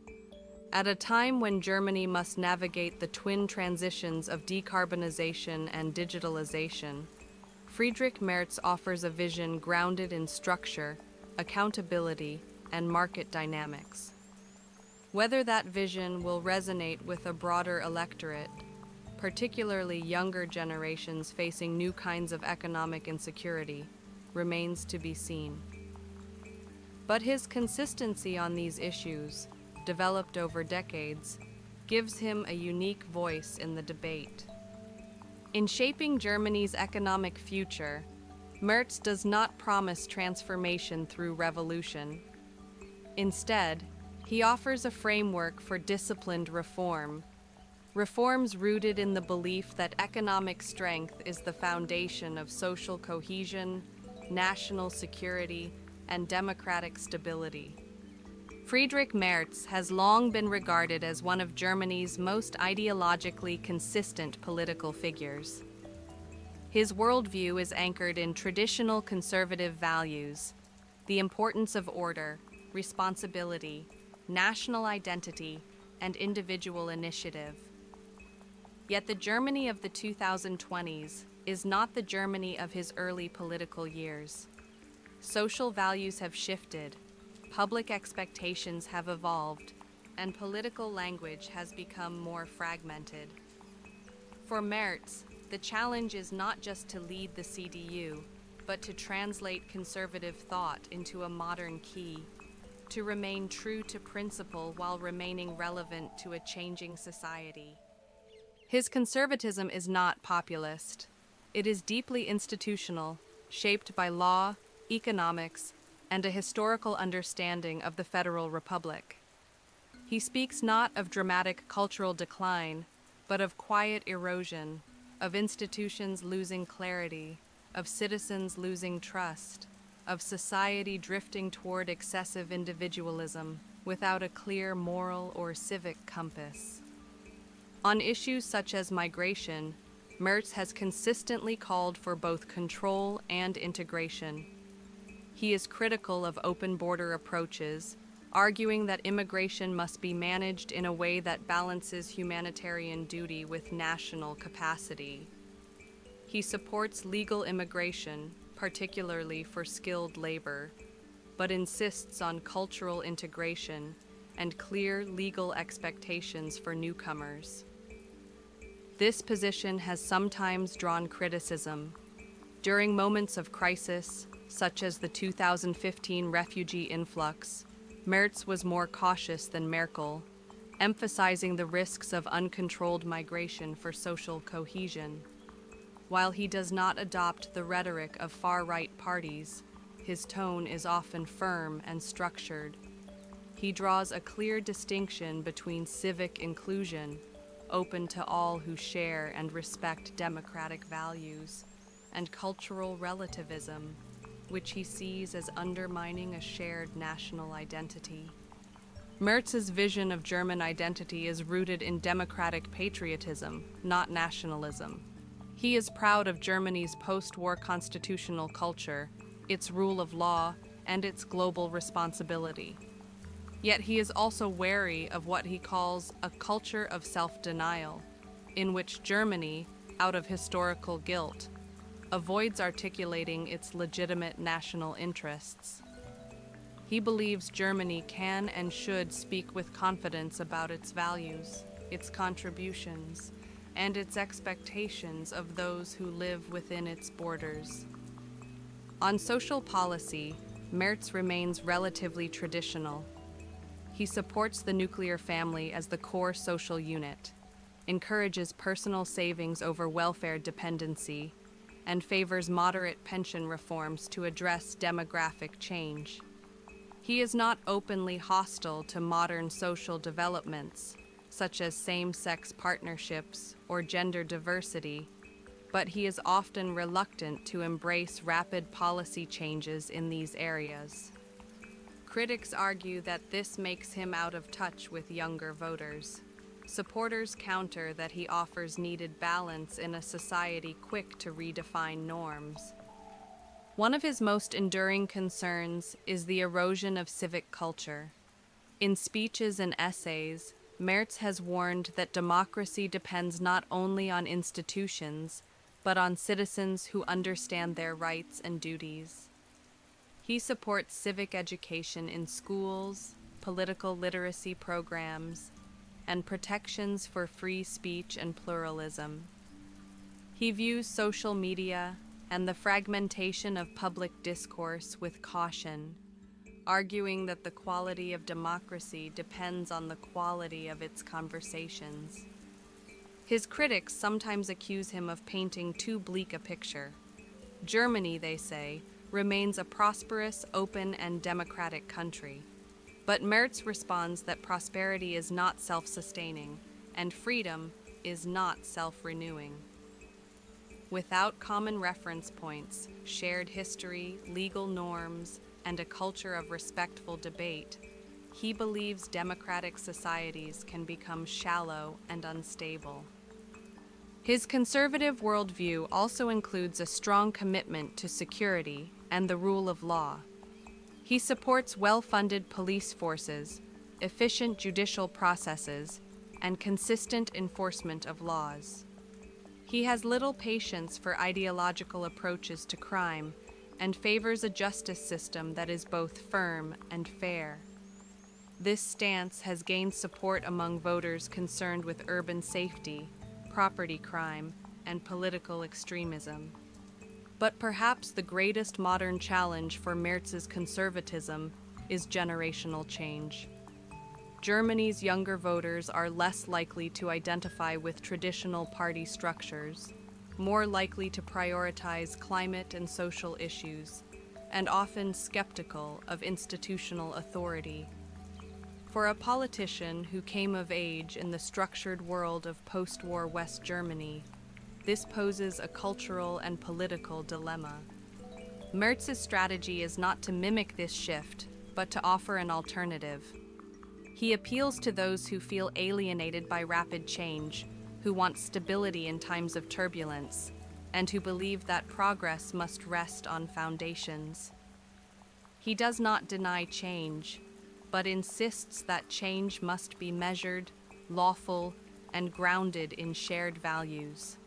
At a time when Germany must navigate the twin transitions of decarbonization and digitalization, Friedrich Merz offers a vision grounded in structure, accountability, and market dynamics. Whether that vision will resonate with a broader electorate, particularly younger generations facing new kinds of economic insecurity, remains to be seen. But his consistency on these issues, developed over decades, gives him a unique voice in the debate. In shaping Germany's economic future, Merz does not promise transformation through revolution. Instead, he offers a framework for disciplined reform, reforms rooted in the belief that economic strength is the foundation of social cohesion, national security, and democratic stability. Friedrich Merz has long been regarded as one of Germany's most ideologically consistent political figures. His worldview is anchored in traditional conservative values, the importance of order, responsibility, national identity, and individual initiative. Yet the Germany of the 2020s is not the Germany of his early political years. Social values have shifted, public expectations have evolved, and political language has become more fragmented. For Merz, the challenge is not just to lead the CDU, but to translate conservative thought into a modern key, to remain true to principle while remaining relevant to a changing society. His conservatism is not populist. It is deeply institutional, shaped by law, economics, and a historical understanding of the Federal Republic. He speaks not of dramatic cultural decline, but of quiet erosion, of institutions losing clarity, of citizens losing trust, of society drifting toward excessive individualism without a clear moral or civic compass. On issues such as migration, Merz has consistently called for both control and integration. He is critical of open border approaches, arguing that immigration must be managed in a way that balances humanitarian duty with national capacity. He supports legal immigration, particularly for skilled labor, but insists on cultural integration and clear legal expectations for newcomers. This position has sometimes drawn criticism. During moments of crisis, such as the 2015 refugee influx, Merz was more cautious than Merkel, emphasizing the risks of uncontrolled migration for social cohesion. While he does not adopt the rhetoric of far-right parties, his tone is often firm and structured. He draws a clear distinction between civic inclusion, open to all who share and respect democratic values, and cultural relativism, which he sees as undermining a shared national identity. Merz's vision of German identity is rooted in democratic patriotism, not nationalism. He is proud of Germany's post-war constitutional culture, its rule of law, and its global responsibility. Yet he is also wary of what he calls a culture of self-denial, in which Germany, out of historical guilt, avoids articulating its legitimate national interests. He believes Germany can and should speak with confidence about its values, its contributions, and its expectations of those who live within its borders. On social policy, Merz remains relatively traditional. He supports the nuclear family as the core social unit, encourages personal savings over welfare dependency, and favors moderate pension reforms to address demographic change. He is not openly hostile to modern social developments, such as same-sex partnerships or gender diversity, but he is often reluctant to embrace rapid policy changes in these areas. Critics argue that this makes him out of touch with younger voters. Supporters counter that he offers needed balance in a society quick to redefine norms. One of his most enduring concerns is the erosion of civic culture. In speeches and essays, Merz has warned that democracy depends not only on institutions, but on citizens who understand their rights and duties. He supports civic education in schools, political literacy programs, and protections for free speech and pluralism. He views social media and the fragmentation of public discourse with caution, arguing that the quality of democracy depends on the quality of its conversations. His critics sometimes accuse him of painting too bleak a picture. Germany, they say, remains a prosperous, open, and democratic country. But Merz responds that prosperity is not self-sustaining, and freedom is not self-renewing. Without common reference points, shared history, legal norms, and a culture of respectful debate, he believes democratic societies can become shallow and unstable. His conservative worldview also includes a strong commitment to security and the rule of law. He supports well-funded police forces, efficient judicial processes, and consistent enforcement of laws. He has little patience for ideological approaches to crime and favors a justice system that is both firm and fair. This stance has gained support among voters concerned with urban safety, property crime, and political extremism. But perhaps the greatest modern challenge for Merz's conservatism is generational change. Germany's younger voters are less likely to identify with traditional party structures, more likely to prioritize climate and social issues, and often skeptical of institutional authority. For a politician who came of age in the structured world of post-war West Germany, this poses a cultural and political dilemma. Merz's strategy is not to mimic this shift, but to offer an alternative. He appeals to those who feel alienated by rapid change, who want stability in times of turbulence, and who believe that progress must rest on foundations. He does not deny change, but insists that change must be measured, lawful, and grounded in shared values.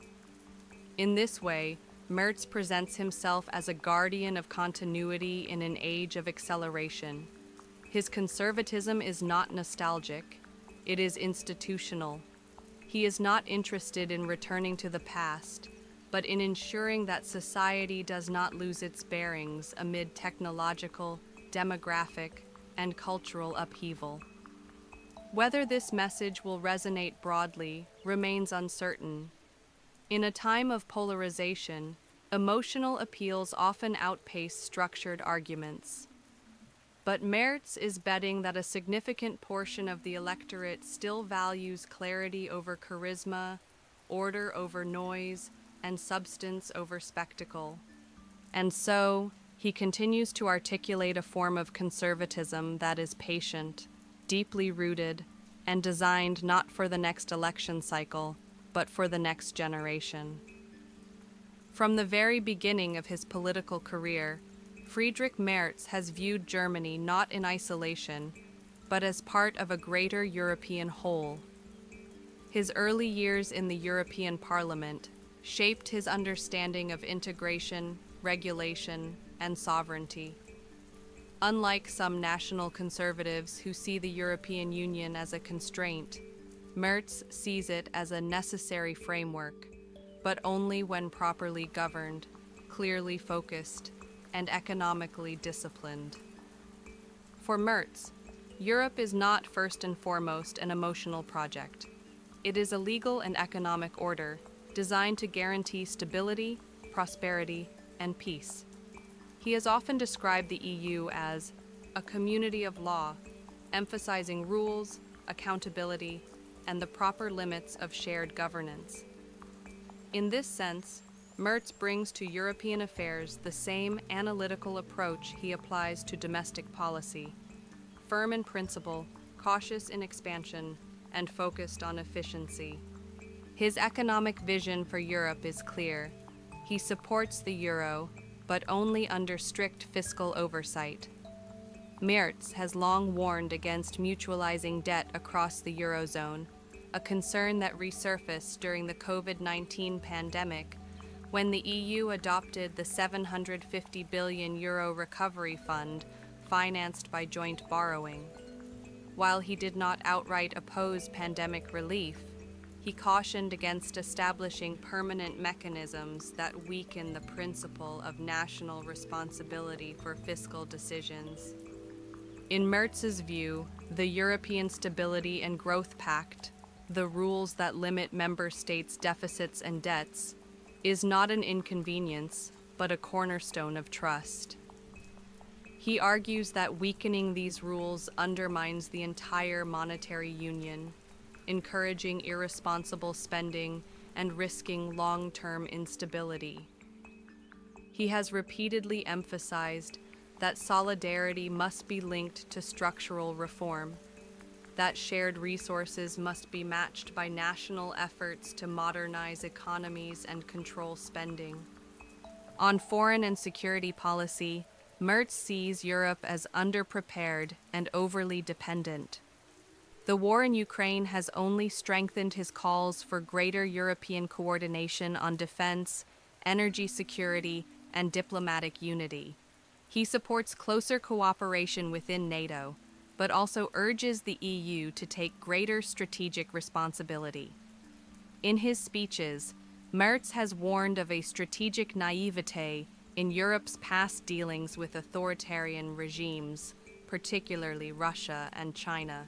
In this way, Merz presents himself as a guardian of continuity in an age of acceleration. His conservatism is not nostalgic, it is institutional. He is not interested in returning to the past, but in ensuring that society does not lose its bearings amid technological, demographic, and cultural upheaval. Whether this message will resonate broadly remains uncertain. In a time of polarization, emotional appeals often outpace structured arguments. But Merz is betting that a significant portion of the electorate still values clarity over charisma, order over noise, and substance over spectacle. And so, he continues to articulate a form of conservatism that is patient, deeply rooted, and designed not for the next election cycle, but for the next generation. From the very beginning of his political career, Friedrich Merz has viewed Germany not in isolation, but as part of a greater European whole. His early years in the European Parliament shaped his understanding of integration, regulation, and sovereignty. Unlike some national conservatives who see the European Union as a constraint, Merz sees it as a necessary framework, but only when properly governed, clearly focused, and economically disciplined. For Merz, Europe is not first and foremost an emotional project. It is a legal and economic order designed to guarantee stability, prosperity, and peace. He has often described the EU as a community of law, emphasizing rules, accountability, and the proper limits of shared governance. In this sense, Merz brings to European affairs the same analytical approach he applies to domestic policy, firm in principle, cautious in expansion, and focused on efficiency. His economic vision for Europe is clear. He supports the euro, but only under strict fiscal oversight. Merz has long warned against mutualizing debt across the eurozone, a concern that resurfaced during the COVID-19 pandemic when the EU adopted the €750 billion recovery fund financed by joint borrowing. While he did not outright oppose pandemic relief, he cautioned against establishing permanent mechanisms that weaken the principle of national responsibility for fiscal decisions. In Merz's view, the European Stability and Growth Pact, the rules that limit member states' deficits and debts, is not an inconvenience, but a cornerstone of trust. He argues that weakening these rules undermines the entire monetary union, encouraging irresponsible spending and risking long-term instability. He has repeatedly emphasized that solidarity must be linked to structural reform, that shared resources must be matched by national efforts to modernize economies and control spending. On foreign and security policy, Merz sees Europe as underprepared and overly dependent. The war in Ukraine has only strengthened his calls for greater European coordination on defense, energy security, and diplomatic unity. He supports closer cooperation within NATO, but also urges the EU to take greater strategic responsibility. In his speeches, Merz has warned of a strategic naivete in Europe's past dealings with authoritarian regimes, particularly Russia and China.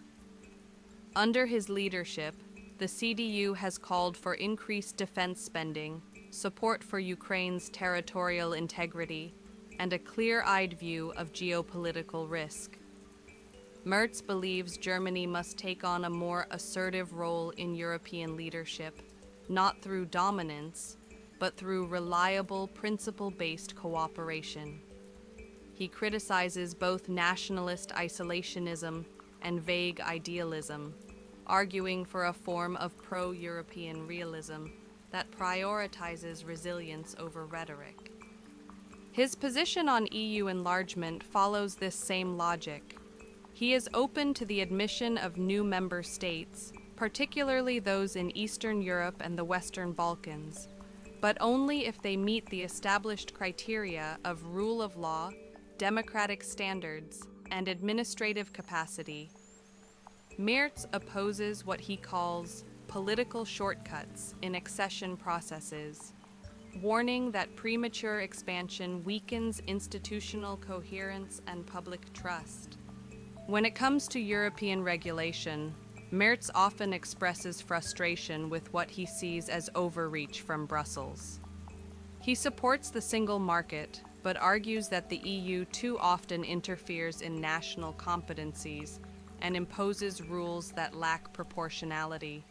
Under his leadership, the CDU has called for increased defense spending, support for Ukraine's territorial integrity, and a clear-eyed view of geopolitical risk. Merz believes Germany must take on a more assertive role in European leadership, not through dominance, but through reliable, principle-based cooperation. He criticizes both nationalist isolationism and vague idealism, arguing for a form of pro-European realism that prioritizes resilience over rhetoric. His position on EU enlargement follows this same logic. He is open to the admission of new member states, particularly those in Eastern Europe and the Western Balkans, but only if they meet the established criteria of rule of law, democratic standards, and administrative capacity. Merz opposes what he calls political shortcuts in accession processes, warning that premature expansion weakens institutional coherence and public trust. When it comes to European regulation, Merz often expresses frustration with what he sees as overreach from Brussels. He supports the single market, but argues that the EU too often interferes in national competencies and imposes rules that lack proportionality.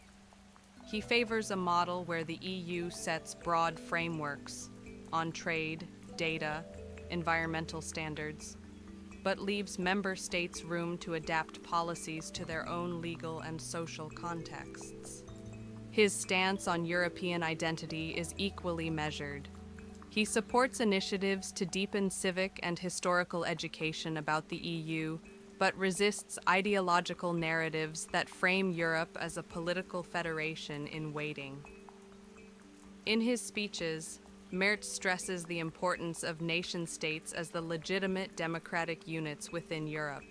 He favors a model where the EU sets broad frameworks on trade, data, environmental standards, but leaves member states room to adapt policies to their own legal and social contexts. His stance on European identity is equally measured. He supports initiatives to deepen civic and historical education about the EU, but resists ideological narratives that frame Europe as a political federation in waiting. In his speeches, Merz stresses the importance of nation-states as the legitimate democratic units within Europe.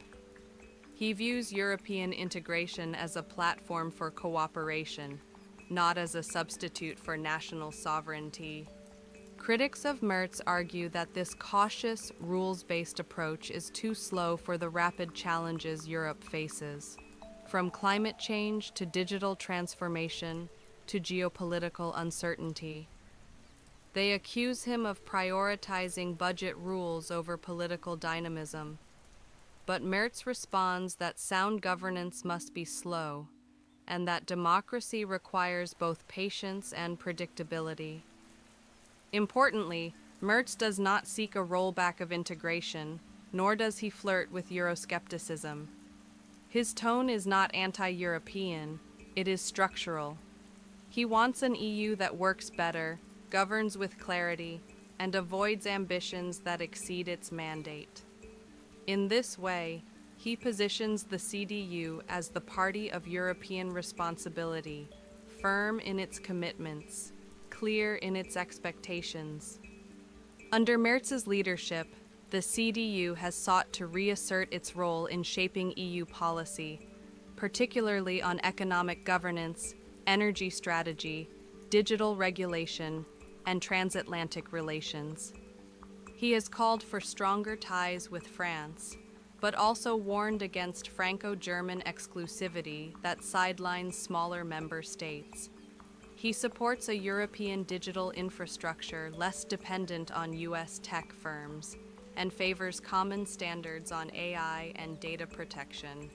He views European integration as a platform for cooperation, not as a substitute for national sovereignty. Critics of Merz argue that this cautious, rules-based approach is too slow for the rapid challenges Europe faces, from climate change to digital transformation to geopolitical uncertainty. They accuse him of prioritizing budget rules over political dynamism, but Merz responds that sound governance must be slow, and that democracy requires both patience and predictability. Importantly, Merz does not seek a rollback of integration, nor does he flirt with Euroscepticism. His tone is not anti-European, it is structural. He wants an EU that works better, governs with clarity, and avoids ambitions that exceed its mandate. In this way, he positions the CDU as the party of European responsibility, firm in its commitments, clear in its expectations. Under Merz's leadership, the CDU has sought to reassert its role in shaping EU policy, particularly on economic governance, energy strategy, digital regulation, and transatlantic relations. He has called for stronger ties with France, but also warned against Franco-German exclusivity that sidelines smaller member states. He supports a European digital infrastructure less dependent on US tech firms and favors common standards on AI and data protection.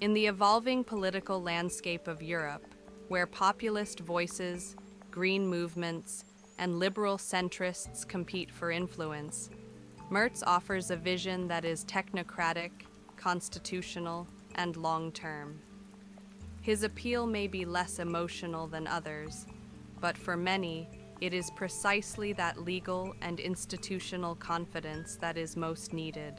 In the evolving political landscape of Europe, where populist voices, green movements, and liberal centrists compete for influence, Merz offers a vision that is technocratic, constitutional, and long-term. His appeal may be less emotional than others, but for many, it is precisely that legal and institutional confidence that is most needed.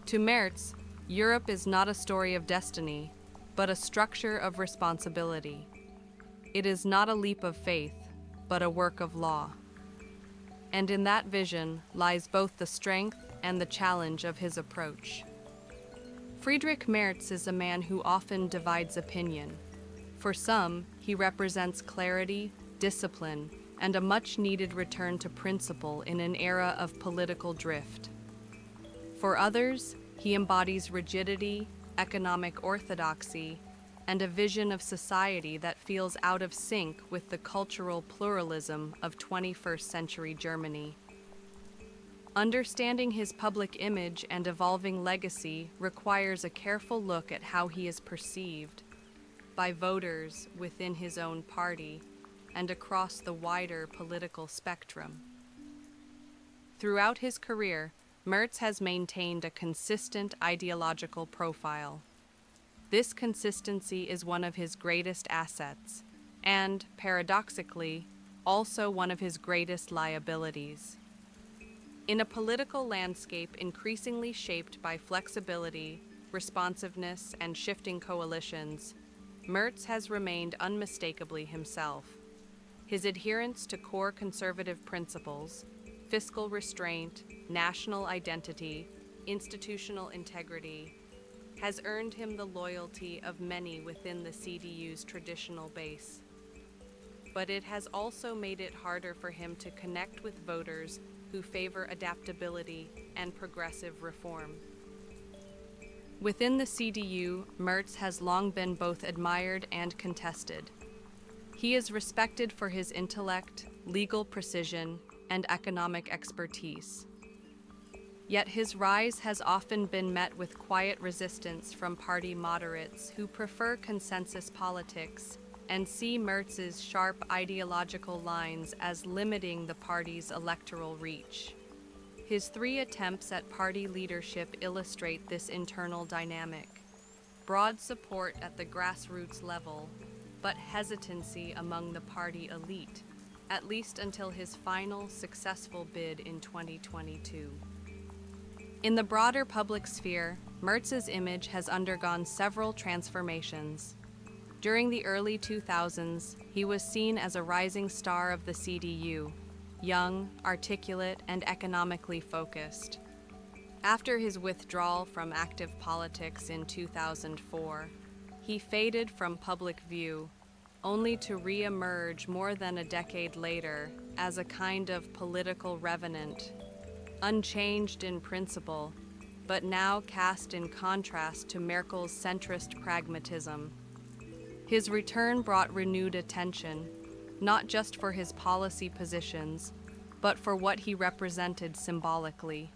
To Merz, Europe is not a story of destiny, but a structure of responsibility. It is not a leap of faith, but a work of law. And in that vision lies both the strength and the challenge of his approach. Friedrich Merz is a man who often divides opinion. For some, he represents clarity, discipline, and a much-needed return to principle in an era of political drift. For others, he embodies rigidity, economic orthodoxy, and a vision of society that feels out of sync with the cultural pluralism of 21st century Germany. Understanding his public image and evolving legacy requires a careful look at how he is perceived by voters within his own party and across the wider political spectrum. Throughout his career, Merz has maintained a consistent ideological profile. This consistency is one of his greatest assets, and, paradoxically, also one of his greatest liabilities. In a political landscape increasingly shaped by flexibility, responsiveness, and shifting coalitions, Merz has remained unmistakably himself. His adherence to core conservative principles, fiscal restraint, national identity, institutional integrity, has earned him the loyalty of many within the CDU's traditional base. But it has also made it harder for him to connect with voters who favor adaptability and progressive reform. Within the CDU, Merz has long been both admired and contested. He is respected for his intellect, legal precision, and economic expertise. Yet his rise has often been met with quiet resistance from party moderates who prefer consensus politics and see Merz's sharp ideological lines as limiting the party's electoral reach. His 3 attempts at party leadership illustrate this internal dynamic: broad support at the grassroots level, but hesitancy among the party elite, at least until his final successful bid in 2022. In the broader public sphere, Merz's image has undergone several transformations. During the early 2000s, he was seen as a rising star of the CDU, young, articulate, and economically focused. After his withdrawal from active politics in 2004, he faded from public view, only to re-emerge more than a decade later as a kind of political revenant, unchanged in principle, but now cast in contrast to Merkel's centrist pragmatism. His return brought renewed attention, not just for his policy positions, but for what he represented symbolically.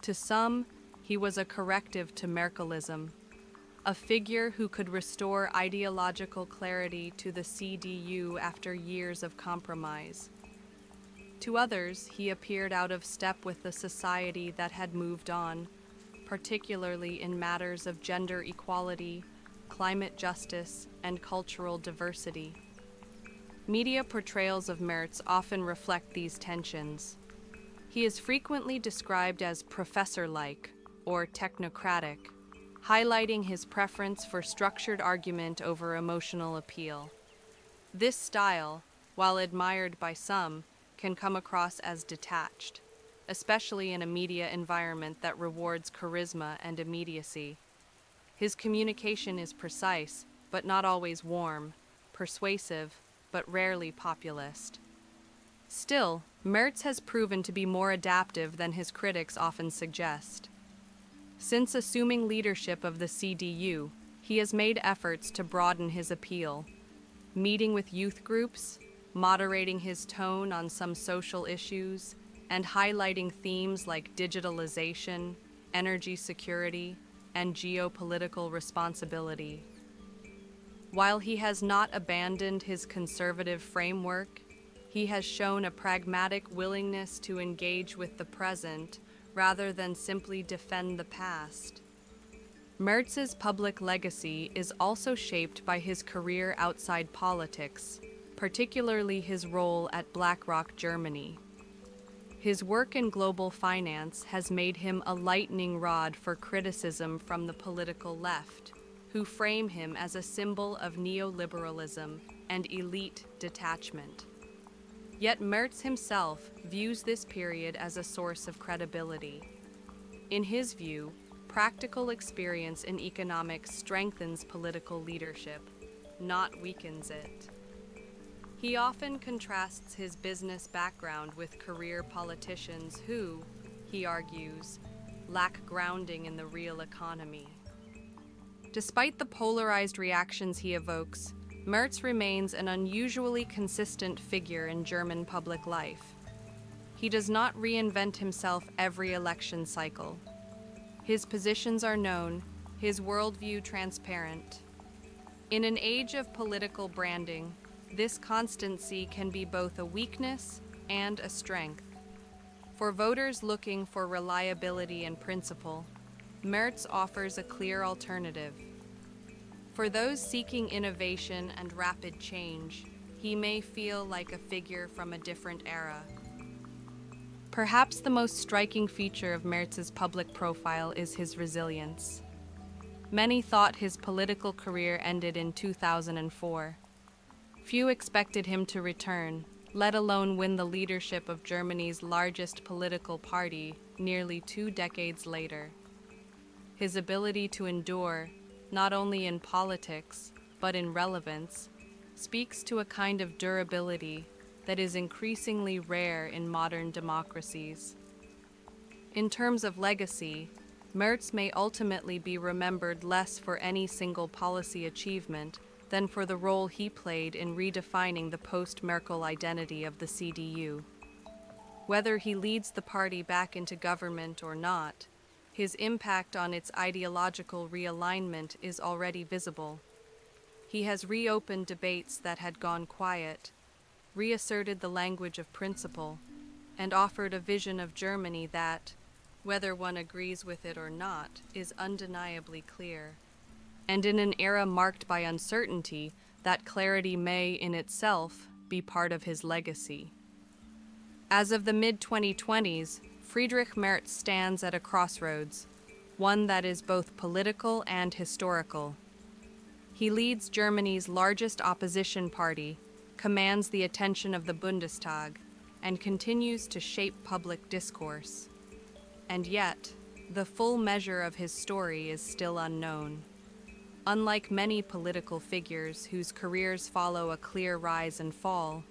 To some, he was a corrective to Merkelism, a figure who could restore ideological clarity to the CDU after years of compromise. To others, he appeared out of step with the society that had moved on, particularly in matters of gender equality, climate justice, and cultural diversity. Media portrayals of Merz often reflect these tensions. He is frequently described as professor-like or technocratic, highlighting his preference for structured argument over emotional appeal. This style, while admired by some, can come across as detached, especially in a media environment that rewards charisma and immediacy. His communication is precise, but not always warm, persuasive, but rarely populist. Still, Merz has proven to be more adaptive than his critics often suggest. Since assuming leadership of the CDU, he has made efforts to broaden his appeal, meeting with youth groups, moderating his tone on some social issues, and highlighting themes like digitalization, energy security, and geopolitical responsibility. While he has not abandoned his conservative framework, he has shown a pragmatic willingness to engage with the present rather than simply defend the past. Merz's public legacy is also shaped by his career outside politics, particularly his role at BlackRock Germany. His work in global finance has made him a lightning rod for criticism from the political left, who frame him as a symbol of neoliberalism and elite detachment. Yet Merz himself views this period as a source of credibility. In his view, practical experience in economics strengthens political leadership, not weakens it. He often contrasts his business background with career politicians who, he argues, lack grounding in the real economy. Despite the polarized reactions he evokes, Merz remains an unusually consistent figure in German public life. He does not reinvent himself every election cycle. His positions are known, his worldview transparent. In an age of political branding, this constancy can be both a weakness and a strength. For voters looking for reliability and principle, Merz offers a clear alternative. For those seeking innovation and rapid change, he may feel like a figure from a different era. Perhaps the most striking feature of Merz's public profile is his resilience. Many thought his political career ended in 2004. Few expected him to return, let alone win the leadership of Germany's largest political party nearly 2 decades later. His ability to endure, not only in politics, but in relevance, speaks to a kind of durability that is increasingly rare in modern democracies. In terms of legacy, Merz may ultimately be remembered less for any single policy achievement than for the role he played in redefining the post-Merkel identity of the CDU. Whether he leads the party back into government or not, his impact on its ideological realignment is already visible. He has reopened debates that had gone quiet, reasserted the language of principle, and offered a vision of Germany that, whether one agrees with it or not, is undeniably clear. And in an era marked by uncertainty, that clarity may, in itself, be part of his legacy. As of the mid-2020s, Friedrich Merz stands at a crossroads, one that is both political and historical. He leads Germany's largest opposition party, commands the attention of the Bundestag, and continues to shape public discourse. And yet, the full measure of his story is still unknown. Unlike many political figures whose careers follow a clear rise and fall,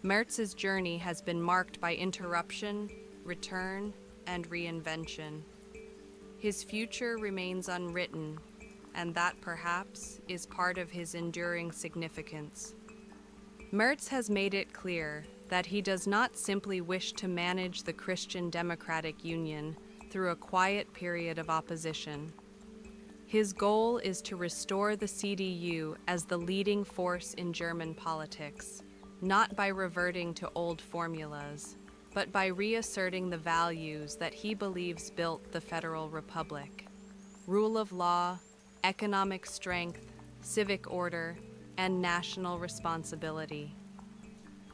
Merz's journey has been marked by interruption, return, and reinvention. His future remains unwritten, and that perhaps is part of his enduring significance. Merz has made it clear that he does not simply wish to manage the Christian Democratic Union through a quiet period of opposition. His goal is to restore the CDU as the leading force in German politics, not by reverting to old formulas, but by reasserting the values that he believes built the Federal Republic: rule of law, economic strength, civic order, and national responsibility.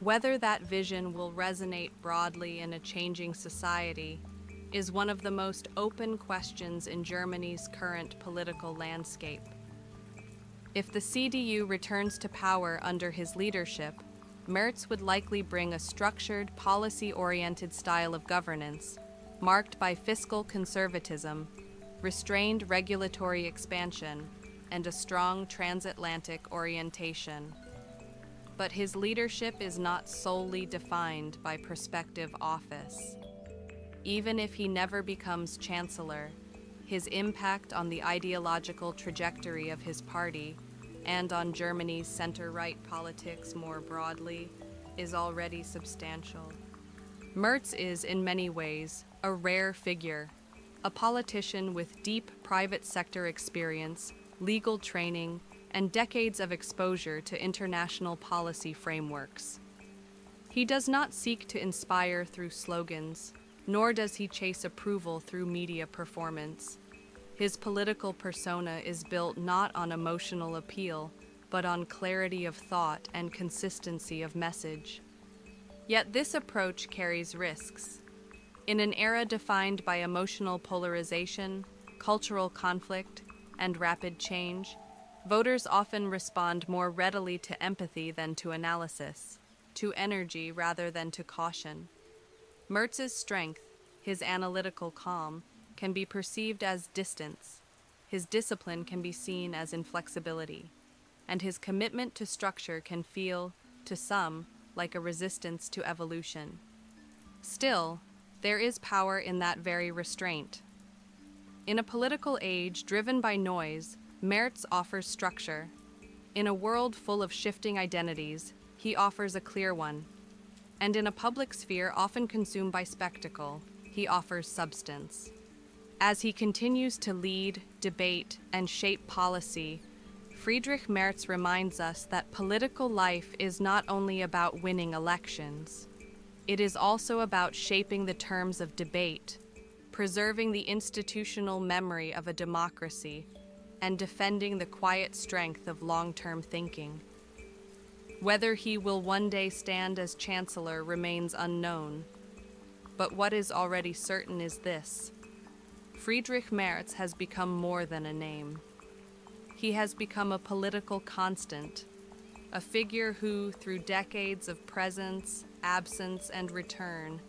Whether that vision will resonate broadly in a changing society is one of the most open questions in Germany's current political landscape. If the CDU returns to power under his leadership, Merz would likely bring a structured, policy-oriented style of governance, marked by fiscal conservatism, restrained regulatory expansion, and a strong transatlantic orientation. But his leadership is not solely defined by prospective office. Even if he never becomes chancellor, his impact on the ideological trajectory of his party and on Germany's center-right politics more broadly is already substantial. Merz is, in many ways, a rare figure, a politician with deep private sector experience, legal training, and decades of exposure to international policy frameworks. He does not seek to inspire through slogans, nor does he chase approval through media performance. His political persona is built not on emotional appeal, but on clarity of thought and consistency of message. Yet this approach carries risks. In an era defined by emotional polarization, cultural conflict, and rapid change, voters often respond more readily to empathy than to analysis, to energy rather than to caution. Merz's strength, his analytical calm, can be perceived as distance. His discipline can be seen as inflexibility, and his commitment to structure can feel, to some, like a resistance to evolution. Still, there is power in that very restraint. In a political age driven by noise, Merz offers structure. In a world full of shifting identities, he offers a clear one. And in a public sphere often consumed by spectacle, he offers substance. As he continues to lead, debate, and shape policy, Friedrich Merz reminds us that political life is not only about winning elections. It is also about shaping the terms of debate, preserving the institutional memory of a democracy, and defending the quiet strength of long-term thinking. Whether he will one day stand as chancellor remains unknown, but what is already certain is this: Friedrich Merz has become more than a name. He has become a political constant, a figure who, through decades of presence, absence, and return,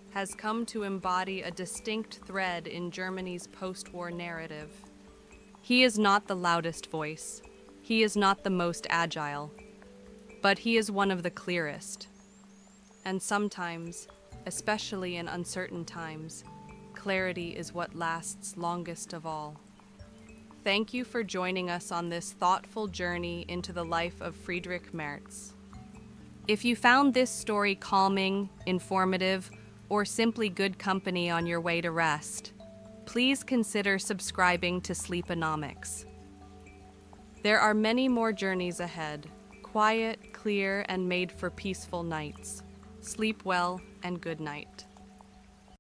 has come to embody a distinct thread in Germany's post-war narrative. He is not the loudest voice. He is not the most agile. But he is one of the clearest. And sometimes, especially in uncertain times, clarity is what lasts longest of all. Thank you for joining us on this thoughtful journey into the life of Friedrich Merz. If you found this story calming, informative, or simply good company on your way to rest, please consider subscribing to Sleeponomics. There are many more journeys ahead, quiet, clear, and made for peaceful nights. Sleep well and good night.